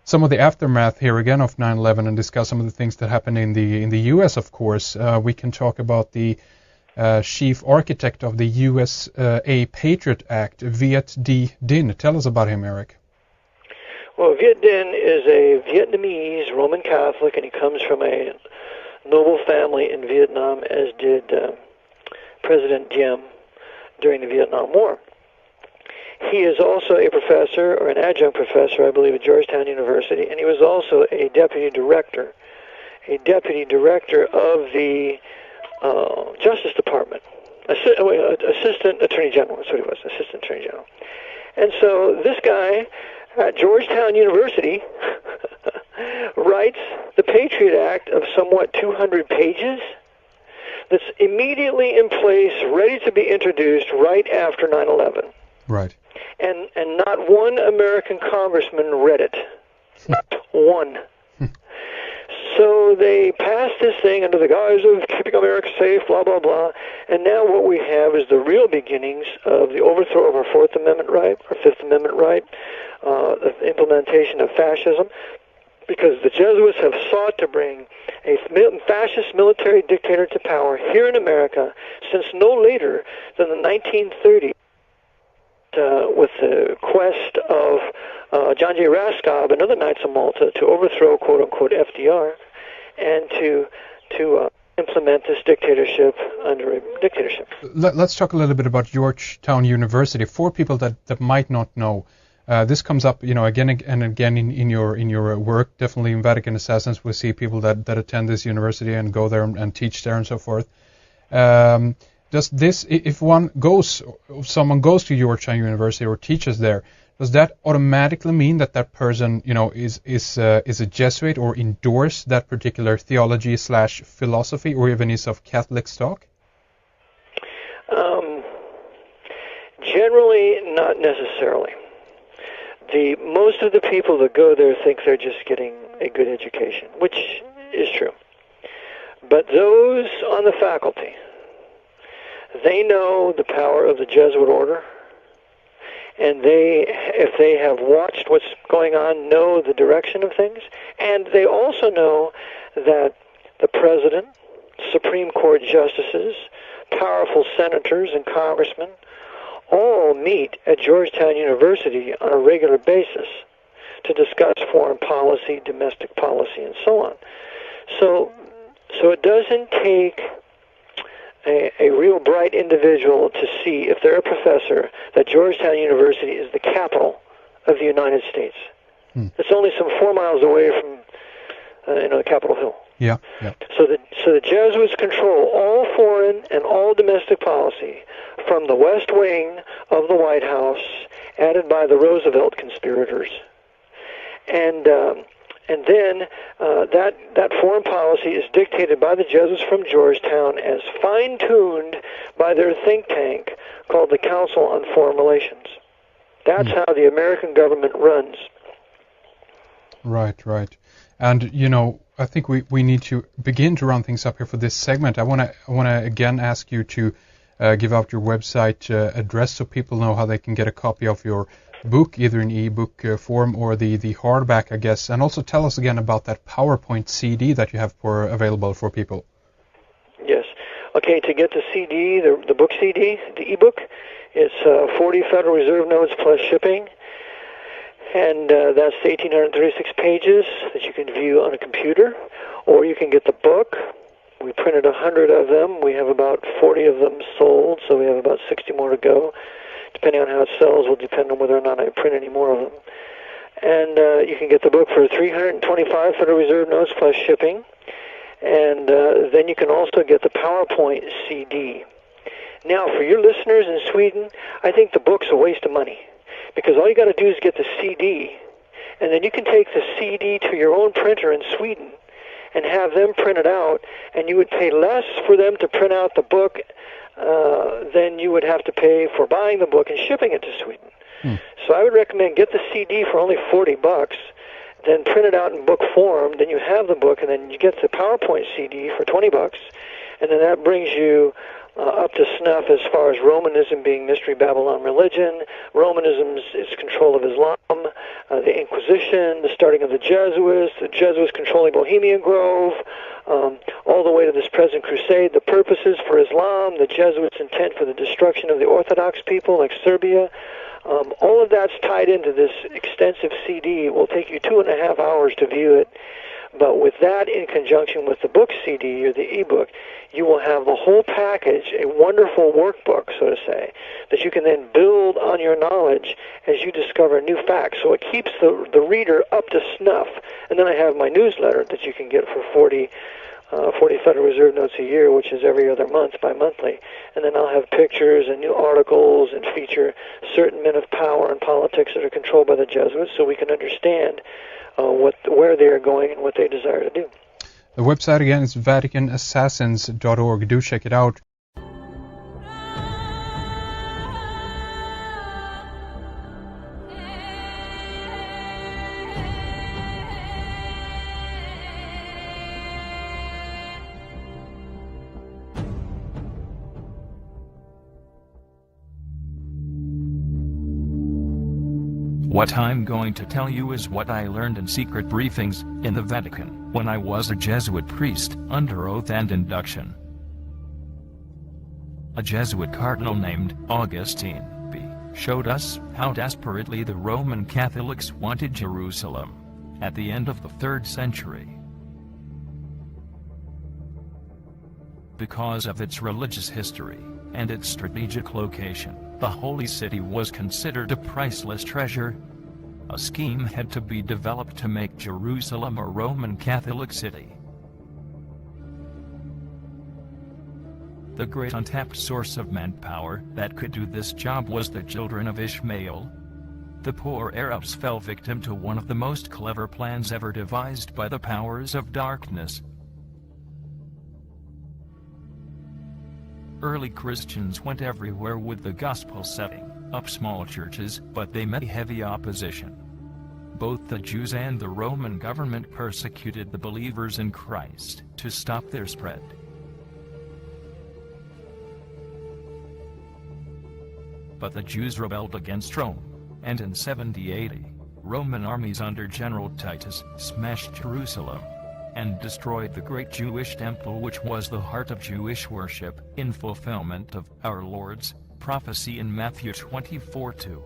some of the aftermath here again of 9/11 and discuss some of the things that happened in the U.S., of course. We can talk about the chief architect of the USA Patriot Act, Viet Dinh. Tell us about him, Eric. Well, Viet Dinh is a Vietnamese Roman Catholic, and he comes from a noble family in Vietnam, as did President Diem during the Vietnam War. He is also a professor, or an adjunct professor, I believe, at Georgetown University, and he was also a deputy director of the Justice Department, Assistant Attorney General. That's what he was, Assistant Attorney General. And so this guy at Georgetown University writes the Patriot Act of somewhat 200 pages that's immediately in place, ready to be introduced right after 9/11. Right. And not one American congressman read it. Not one. So they passed this thing under the guise of keeping America safe, blah, blah, blah. And now what we have is the real beginnings of the overthrow of our Fourth Amendment right, our Fifth Amendment right, the implementation of fascism, because the Jesuits have sought to bring a fascist military dictator to power here in America since no later than the 1930s. With the quest of John J. Raskob and other Knights of Malta to overthrow quote-unquote FDR and to implement this dictatorship under a dictatorship. Let's talk a little bit about Georgetown University. For people that might not know, this comes up, again and again in your work. Definitely in Vatican Assassins, we see people that attend this university and go there and teach there and so forth. Does this, if someone goes to Georgetown University or teaches there, does that automatically mean that person, is a Jesuit or endorse that particular theology / philosophy, or even is of Catholic stock? Generally, not necessarily. Most of the people that go there think they're just getting a good education, which is true. But those on the faculty, they know the power of the Jesuit order, and if they have watched what's going on, know the direction of things, and they also know that the President, Supreme Court justices, powerful senators and congressmen all meet at Georgetown University on a regular basis to discuss foreign policy, domestic policy, and so on. So it doesn't take a real bright individual to see, if they're a professor, that Georgetown University is the capital of the United States. It's only some 4 miles away from the Capitol Hill. Yeah. So the Jesuits control all foreign and all domestic policy from the West Wing of the White House, added by the Roosevelt conspirators, and then that foreign policy is dictated by the Jesuits from Georgetown as fine-tuned by their think tank called the Council on Foreign Relations. That's how the American government runs. Right. And, I think we need to begin to round things up here for this segment. I want to again ask you to give out your website address so people know how they can get a copy of your book, either in ebook form or the hardback, I guess. And also tell us again about that PowerPoint CD that you have available for people. Yes. Okay, to get the CD, the book CD, the ebook, it's 40 Federal Reserve notes plus shipping, and that's 1,836 pages that you can view on a computer, or you can get the book. We printed 100 of them. We have about 40 of them sold, so we have about 60 more to go. Depending on how it sells will depend on whether or not I print any more of them. And you can get the book for 325 Federal Reserve notes plus shipping. And then you can also get the PowerPoint CD. Now, for your listeners in Sweden, I think the book's a waste of money, because all you got to do is get the CD, and then you can take the CD to your own printer in Sweden and have them print it out, and you would pay less for them to print out the book than you would have to pay for buying the book and shipping it to Sweden. So I would recommend get the CD for only $40, then print it out in book form, then you have the book, and then you get the PowerPoint CD for $20, and then that brings you up to snuff as far as Romanism being Mystery Babylon religion, Romanism's control of Islam, the Inquisition, the starting of the Jesuits controlling Bohemian Grove, all the way to this present crusade, the purposes for Islam, the Jesuits' intent for the destruction of the Orthodox people like Serbia. All of that's tied into this extensive CD. It will take you 2.5 hours to view it. But with that, in conjunction with the book CD or the ebook, you will have the whole package, a wonderful workbook, so to say, that you can then build on your knowledge as you discover new facts. So it keeps the reader up to snuff. And then I have my newsletter that you can get for 40 Federal Reserve notes a year, which is every other month, bi-monthly. And then I'll have pictures and new articles and feature certain men of power and politics that are controlled by the Jesuits, so we can understand where they are going and what they desire to do. The website again is VaticanAssassins.org. Do check it out. What I'm going to tell you is what I learned in secret briefings in the Vatican when I was a Jesuit priest under oath and induction. A Jesuit cardinal named Augustine B. showed us how desperately the Roman Catholics wanted Jerusalem at the end of the 3rd century. Because of its religious history and its strategic location, the Holy City was considered a priceless treasure. A scheme had to be developed to make Jerusalem a Roman Catholic city. The great untapped source of manpower that could do this job was the children of Ishmael. The poor Arabs fell victim to one of the most clever plans ever devised by the powers of darkness. Early Christians went everywhere with the gospel, setting up small churches, but they met heavy opposition. Both the Jews and the Roman government persecuted the believers in Christ to stop their spread. But the Jews rebelled against Rome, and in 70 AD, Roman armies under General Titus smashed Jerusalem and destroyed the great Jewish temple, which was the heart of Jewish worship, in fulfillment of our Lord's prophecy in Matthew 24:2.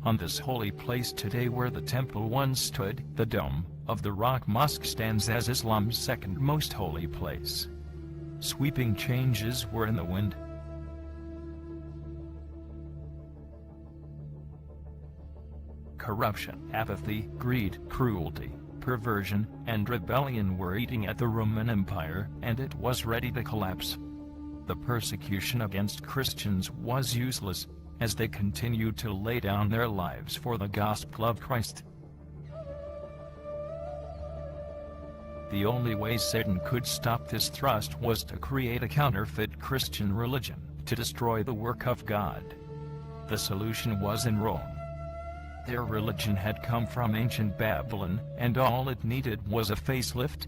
On this holy place today where the temple once stood, the dome of the Rock Mosque stands as Islam's second most holy place. Sweeping changes were in the wind. Corruption, apathy, greed, cruelty, perversion, and rebellion were eating at the Roman Empire, and it was ready to collapse. The persecution against Christians was useless, as they continued to lay down their lives for the gospel of Christ. The only way Satan could stop this thrust was to create a counterfeit Christian religion, to destroy the work of God. The solution was in Rome. Their religion had come from ancient Babylon, and all it needed was a facelift.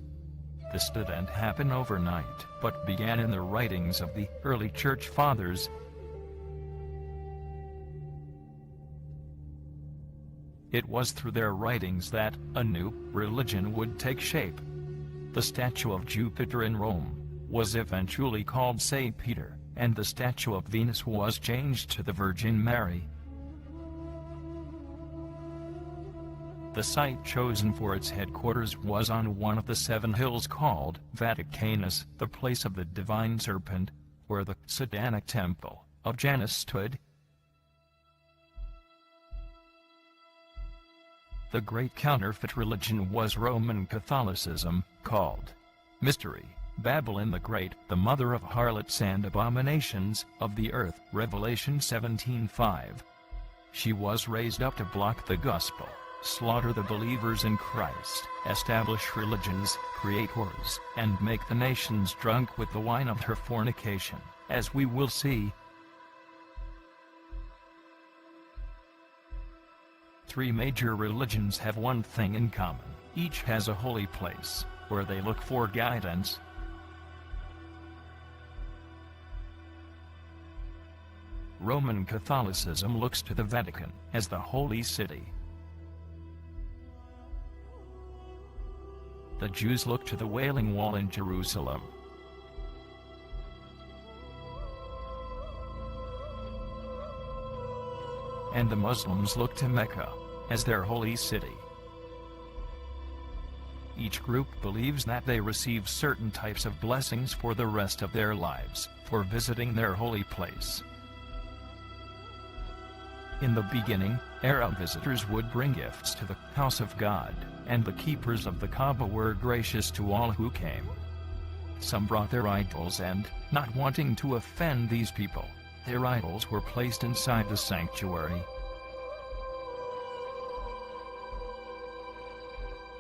This didn't happen overnight, but began in the writings of the early church fathers. It was through their writings that a new religion would take shape. The statue of Jupiter in Rome was eventually called St. Peter, and the statue of Venus was changed to the Virgin Mary. The site chosen for its headquarters was on one of the 7 hills called Vaticanus, the place of the divine serpent, where the Satanic temple of Janus stood. The great counterfeit religion was Roman Catholicism, called Mystery Babylon the Great, the mother of harlots and abominations of the earth, Revelation 17:5. She was raised up to block the gospel, slaughter the believers in Christ, establish religions, create wars, and make the nations drunk with the wine of her fornication, as we will see. 3 major religions have one thing in common: each has a holy place, where they look for guidance. Roman Catholicism looks to the Vatican as the holy city. The Jews look to the Wailing Wall in Jerusalem. And the Muslims look to Mecca as their holy city. Each group believes that they receive certain types of blessings for the rest of their lives for visiting their holy place. In the beginning, Arab visitors would bring gifts to the house of God, and the keepers of the Kaaba were gracious to all who came. Some brought their idols and, not wanting to offend these people, their idols were placed inside the sanctuary.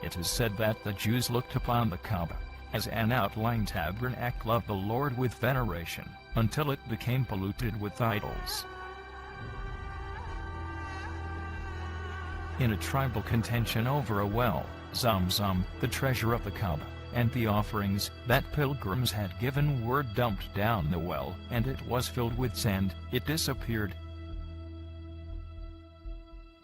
It is said that the Jews looked upon the Kaaba as an outlying tabernacle of the Lord with veneration, until it became polluted with idols. In a tribal contention over a well, Zamzam, the treasure of the Kaaba, and the offerings that pilgrims had given were dumped down the well, and it was filled with sand, it disappeared.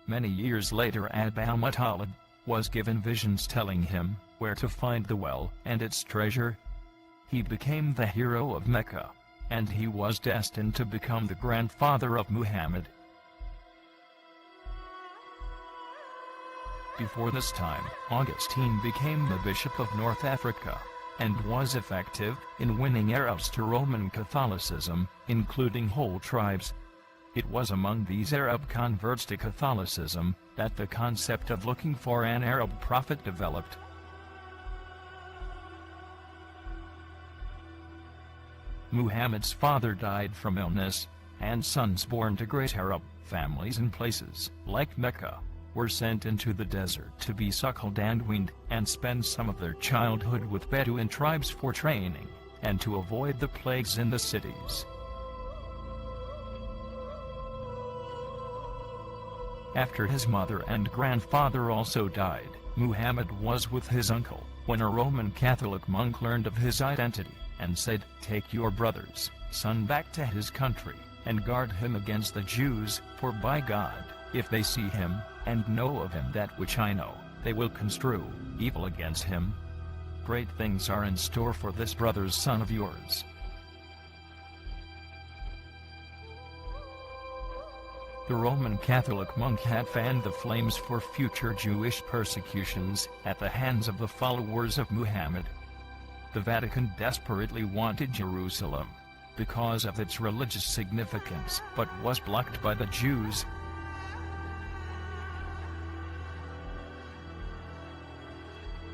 Many years later Abu Talib was given visions telling him where to find the well and its treasure. He became the hero of Mecca, and he was destined to become the grandfather of Muhammad. Before this time, Augustine became the Bishop of North Africa, and was effective in winning Arabs to Roman Catholicism, including whole tribes. It was among these Arab converts to Catholicism that the concept of looking for an Arab prophet developed. Muhammad's father died from illness, and sons born to great Arab families in places like Mecca were sent into the desert to be suckled and weaned, and spend some of their childhood with Bedouin tribes for training, and to avoid the plagues in the cities. After his mother and grandfather also died, Muhammad was with his uncle, when a Roman Catholic monk learned of his identity, and said, "Take your brother's son back to his country, and guard him against the Jews, for by God, if they see him, and know of him that which I know, they will construe evil against him. Great things are in store for this brother's son of yours." The Roman Catholic monk had fanned the flames for future Jewish persecutions at the hands of the followers of Muhammad. The Vatican desperately wanted Jerusalem because of its religious significance, but was blocked by the Jews.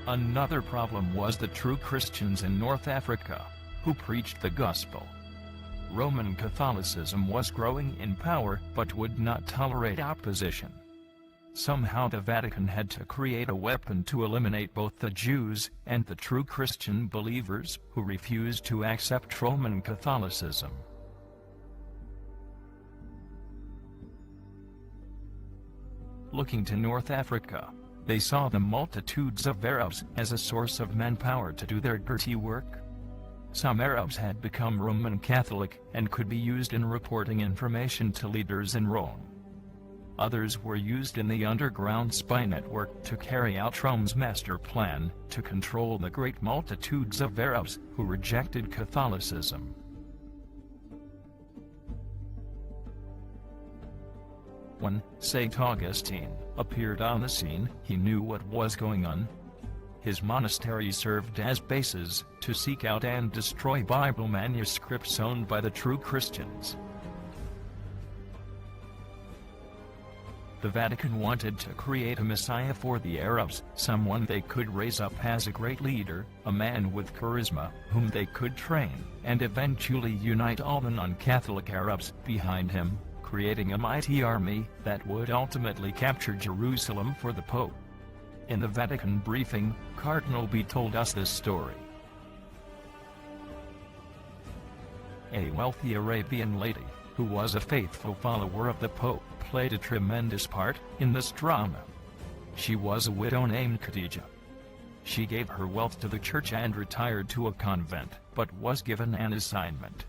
Another problem was the true Christians in North Africa, who preached the gospel. Roman Catholicism was growing in power but would not tolerate opposition. Somehow the Vatican had to create a weapon to eliminate both the Jews and the true Christian believers who refused to accept Roman Catholicism. Looking to North Africa, they saw the multitudes of Arabs as a source of manpower to do their dirty work. Some Arabs had become Roman Catholic and could be used in reporting information to leaders in Rome. Others were used in the underground spy network to carry out Rome's master plan to control the great multitudes of Arabs who rejected Catholicism. When St. Augustine appeared on the scene, he knew what was going on. His monastery served as bases to seek out and destroy Bible manuscripts owned by the true Christians. The Vatican wanted to create a Messiah for the Arabs, someone they could raise up as a great leader, a man with charisma, whom they could train, and eventually unite all the non-Catholic Arabs behind him, creating a mighty army that would ultimately capture Jerusalem for the Pope. In the Vatican briefing, Cardinal B told us this story. A wealthy Arabian lady, who was a faithful follower of the Pope, played a tremendous part in this drama. She was a widow named Khadija. She gave her wealth to the church and retired to a convent, but was given an assignment.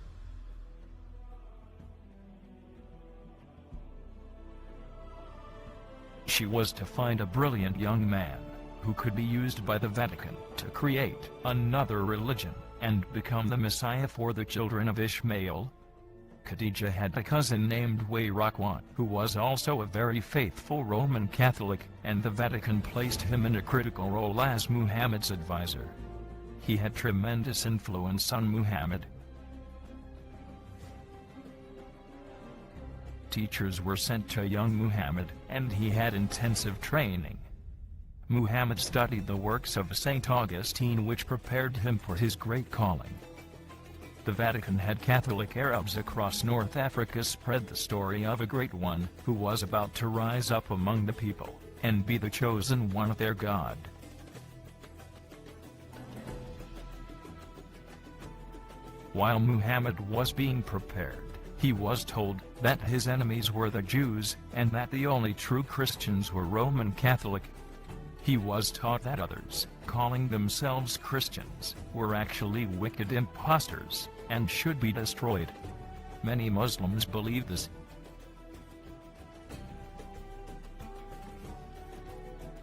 She was to find a brilliant young man, who could be used by the Vatican to create another religion, and become the Messiah for the children of Ishmael. Khadija had a cousin named VATICAN, who was also a very faithful Roman Catholic, and the Vatican placed him in a critical role as Muhammad's advisor. He had tremendous influence on Muhammad. Teachers were sent to young Muhammad, and he had intensive training. Muhammad studied the works of St. Augustine, which prepared him for his great calling. The Vatican had Catholic Arabs across North Africa spread the story of a great one who was about to rise up among the people and be the chosen one of their God. While Muhammad was being prepared, he was told that his enemies were the Jews and that the only true Christians were Roman Catholic. He was taught that others, calling themselves Christians, were actually wicked impostors and should be destroyed. Many Muslims believe this.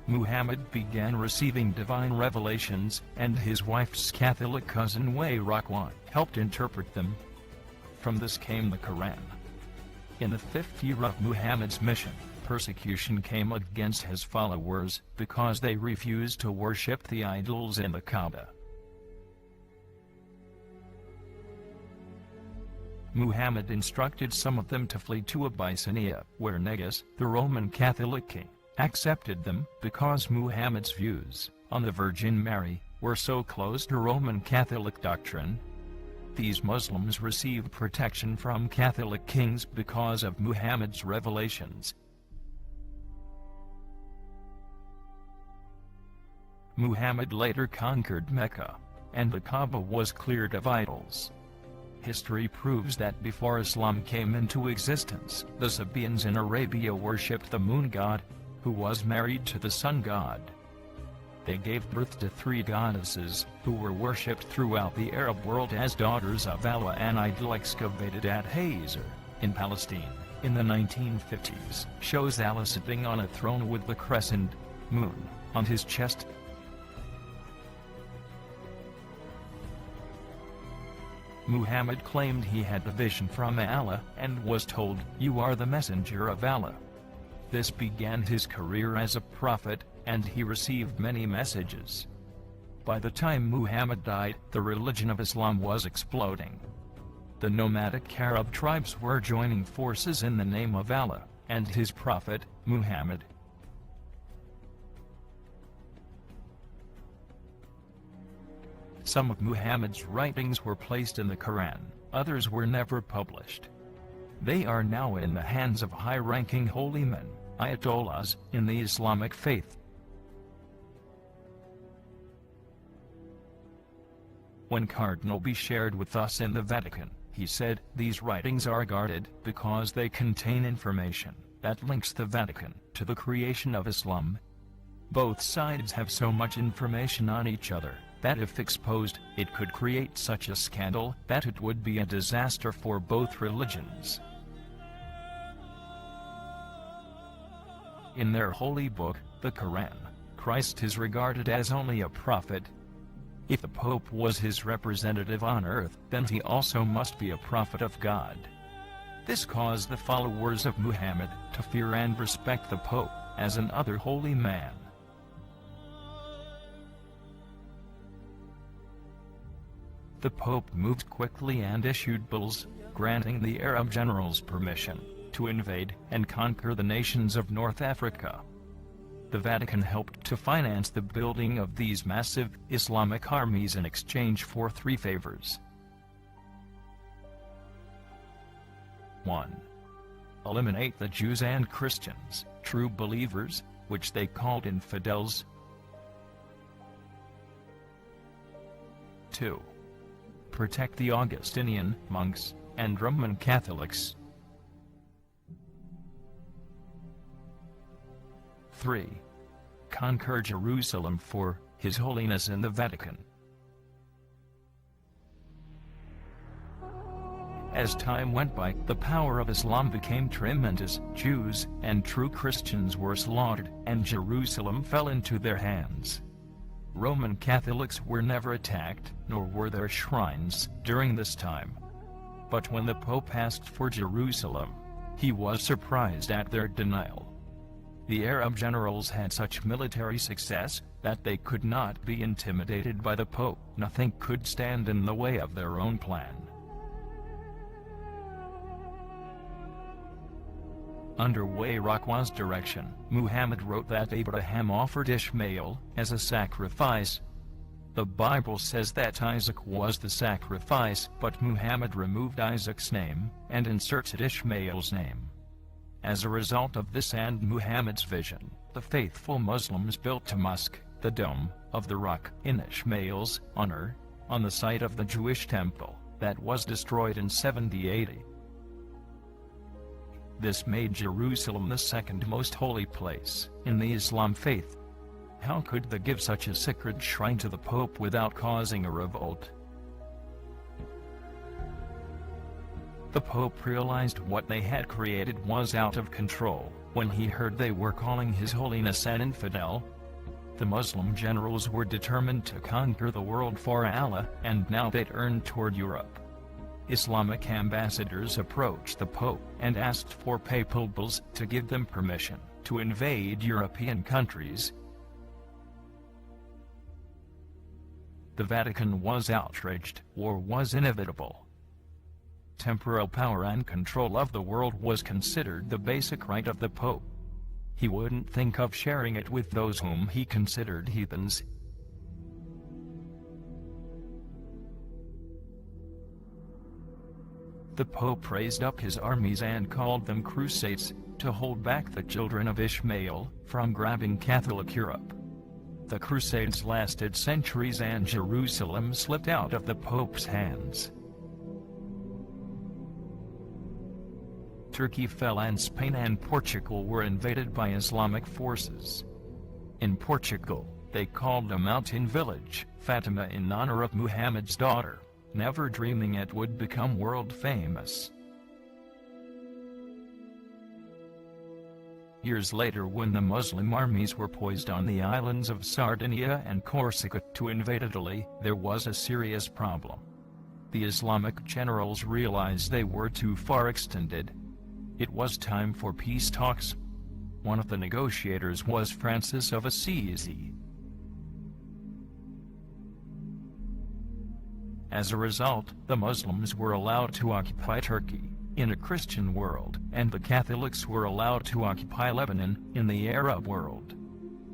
Muhammad began receiving divine revelations, and his wife's Catholic cousin VATICAN helped interpret them. From this came the Quran. In the 5th year of Muhammad's mission, persecution came against his followers because they refused to worship the idols in the Kaaba. Muhammad instructed some of them to flee to Abyssinia, where Negus, the Roman Catholic king, accepted them because Muhammad's views on the Virgin Mary were so close to Roman Catholic doctrine. These Muslims received protection from Catholic kings because of Muhammad's revelations. Muhammad later conquered Mecca, and the Kaaba was cleared of idols. History proves that before Islam came into existence, the Sabaeans in Arabia worshipped the moon god, who was married to the sun god. They gave birth to 3 goddesses, who were worshipped throughout the Arab world as daughters of Allah. An idol excavated at Hazar, in Palestine, in the 1950s, shows Allah sitting on a throne with the crescent moon on his chest. Muhammad claimed he had a vision from Allah and was told, "You are the messenger of Allah." This began his career as a prophet, and he received many messages. By the time Muhammad died, the religion of Islam was exploding. The nomadic Arab tribes were joining forces in the name of Allah and his prophet, Muhammad. Some of Muhammad's writings were placed in the Quran, others were never published. They are now in the hands of high-ranking holy men, ayatollahs, in the Islamic faith. When Cardinal B shared with us in the Vatican, he said, "These writings are guarded because they contain information that links the Vatican to the creation of Islam. Both sides have so much information on each other that if exposed, it could create such a scandal that it would be a disaster for both religions." In their holy book, the Quran, Christ is regarded as only a prophet. If the Pope was his representative on earth, then he also must be a prophet of God. This caused the followers of Muhammad to fear and respect the Pope as an other holy man. The Pope moved quickly and issued bulls, granting the Arab generals permission to invade and conquer the nations of North Africa. The Vatican helped to finance the building of these massive Islamic armies in exchange for 3 favors. 1. Eliminate the Jews and Christians, true believers, which they called infidels. 2. Protect the Augustinian monks and Roman Catholics. 3. Conquer Jerusalem for His Holiness in the Vatican. As time went by, the power of Islam became tremendous. Jews and true Christians were slaughtered, and Jerusalem fell into their hands. Roman Catholics were never attacked, nor were there shrines during this time. But when the Pope asked for Jerusalem, he was surprised at their denial. The Arab generals had such military success that they could not be intimidated by the Pope. Nothing could stand in the way of their own plan. Under Wayrakwa's direction, Muhammad wrote that Abraham offered Ishmael as a sacrifice. The Bible says that Isaac was the sacrifice, but Muhammad removed Isaac's name and inserted Ishmael's name. As a result of this and Muhammad's vision, the faithful Muslims built a mosque, the Dome of the Rock, in Ishmael's honor, on the site of the Jewish temple that was destroyed in 70 AD. This made Jerusalem the second most holy place in the Islam faith. How could they give such a sacred shrine to the Pope without causing a revolt? The Pope realized what they had created was out of control when he heard they were calling His Holiness an infidel. The Muslim generals were determined to conquer the world for Allah, and now they turned toward Europe. Islamic ambassadors approached the Pope and asked for papal bulls to give them permission to invade European countries. The Vatican was outraged. War was inevitable. Temporal power and control of the world was considered the basic right of the Pope. He wouldn't think of sharing it with those whom he considered heathens. The Pope raised up his armies and called them crusades, to hold back the children of Ishmael from grabbing Catholic Europe. The crusades lasted centuries and Jerusalem slipped out of the Pope's hands. Turkey fell and Spain and Portugal were invaded by Islamic forces. In Portugal, they called a mountain village Fatima in honor of Muhammad's daughter, never dreaming it would become world famous. Years later, when the Muslim armies were poised on the islands of Sardinia and Corsica to invade Italy, there was a serious problem. The Islamic generals realized they were too far extended. It was time for peace talks. One of the negotiators was Francis of Assisi. As a result, the Muslims were allowed to occupy Turkey in a Christian world, and the Catholics were allowed to occupy Lebanon in the Arab world.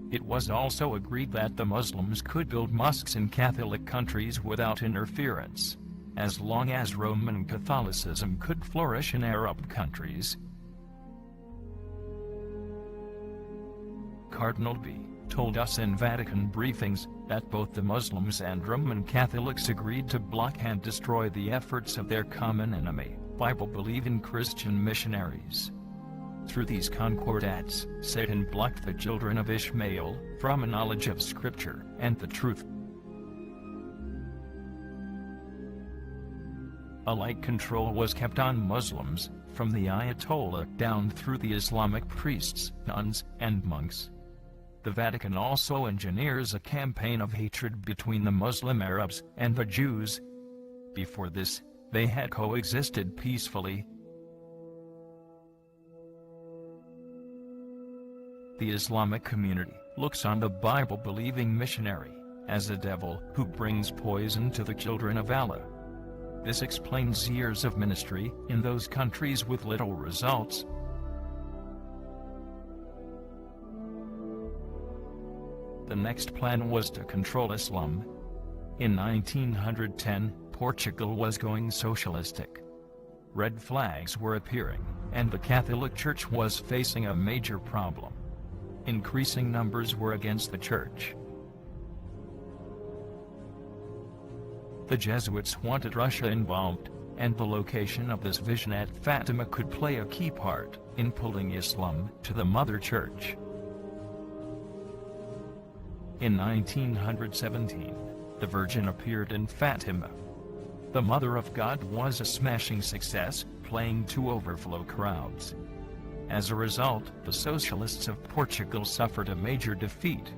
It was also agreed that the Muslims could build mosques in Catholic countries without interference, as long as Roman Catholicism could flourish in Arab countries. Cardinal B. told us in Vatican briefings that both the Muslims and Roman Catholics agreed to block and destroy the efforts of their common enemy, Bible-believing Christian missionaries. Through these concordats, Satan blocked the children of Ishmael from a knowledge of Scripture and the truth. A like control was kept on Muslims, from the Ayatollah down through the Islamic priests, nuns, and monks. The Vatican also engineers a campaign of hatred between the Muslim Arabs and the Jews. Before this, they had coexisted peacefully. The Islamic community looks on the Bible-believing missionary as a devil who brings poison to the children of Allah. This explains years of ministry in those countries with little results. The next plan was to control Islam. In 1910, Portugal was going socialistic. Red flags were appearing, and the Catholic Church was facing a major problem. Increasing numbers were against the Church. The Jesuits wanted Russia involved, and the location of this vision at Fatima could play a key part in pulling Islam to the Mother Church. In 1917, the Virgin appeared in Fatima. The Mother of God was a smashing success, playing to overflow crowds. As a result, the socialists of Portugal suffered a major defeat.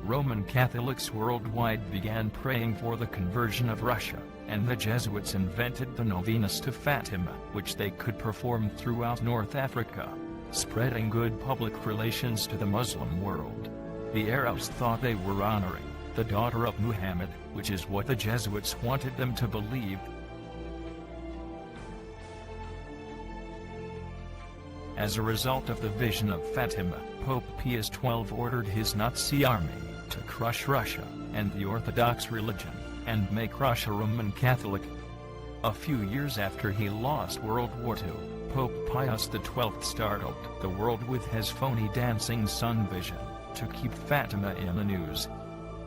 Roman Catholics worldwide began praying for the conversion of Russia, and the Jesuits invented the novenas to Fatima, which they could perform throughout North Africa, spreading good public relations to the Muslim world. The Arabs thought they were honoring the daughter of Muhammad, which is what the Jesuits wanted them to believe. As a result of the vision of Fatima, Pope Pius XII ordered his Nazi army to crush Russia and the Orthodox religion, and make Russia Roman Catholic. A few years after he lost World War II, Pope Pius XII startled the world with his phony dancing sun vision to keep Fatima in the news.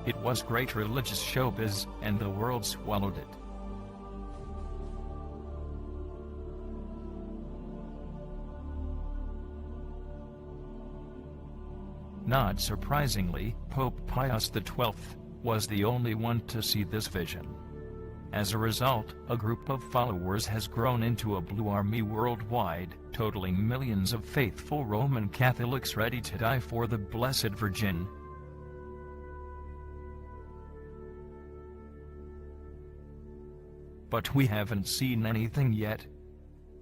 It was great religious showbiz, and the world swallowed it. Not surprisingly, Pope Pius XII was the only one to see this vision. As a result, a group of followers has grown into a Blue Army worldwide, totaling millions of faithful Roman Catholics ready to die for the Blessed Virgin. But we haven't seen anything yet.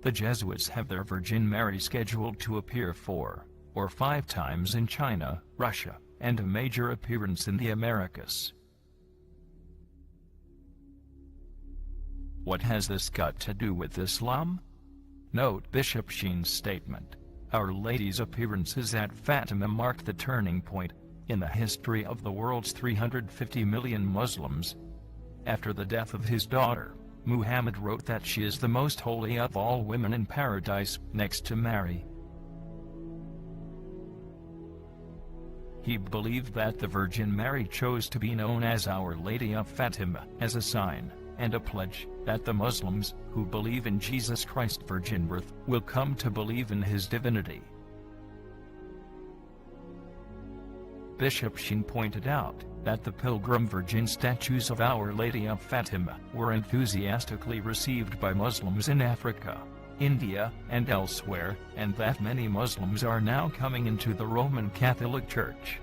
The Jesuits have their Virgin Mary scheduled to appear 4 or 5 times in China, Russia, and a major appearance in the Americas. What has this got to do with Islam? Note Bishop Sheen's statement. Our Lady's appearances at Fatima marked the turning point in the history of the world's 350 million Muslims. After the death of his daughter, Muhammad wrote that she is the most holy of all women in paradise, next to Mary. He believed that the Virgin Mary chose to be known as Our Lady of Fatima as a sign and a pledge that the Muslims who believe in Jesus Christ's virgin birth will come to believe in his divinity. Bishop Sheen pointed out that the pilgrim virgin statues of Our Lady of Fatima were enthusiastically received by Muslims in Africa, India, and elsewhere, and that many Muslims are now coming into the Roman Catholic Church.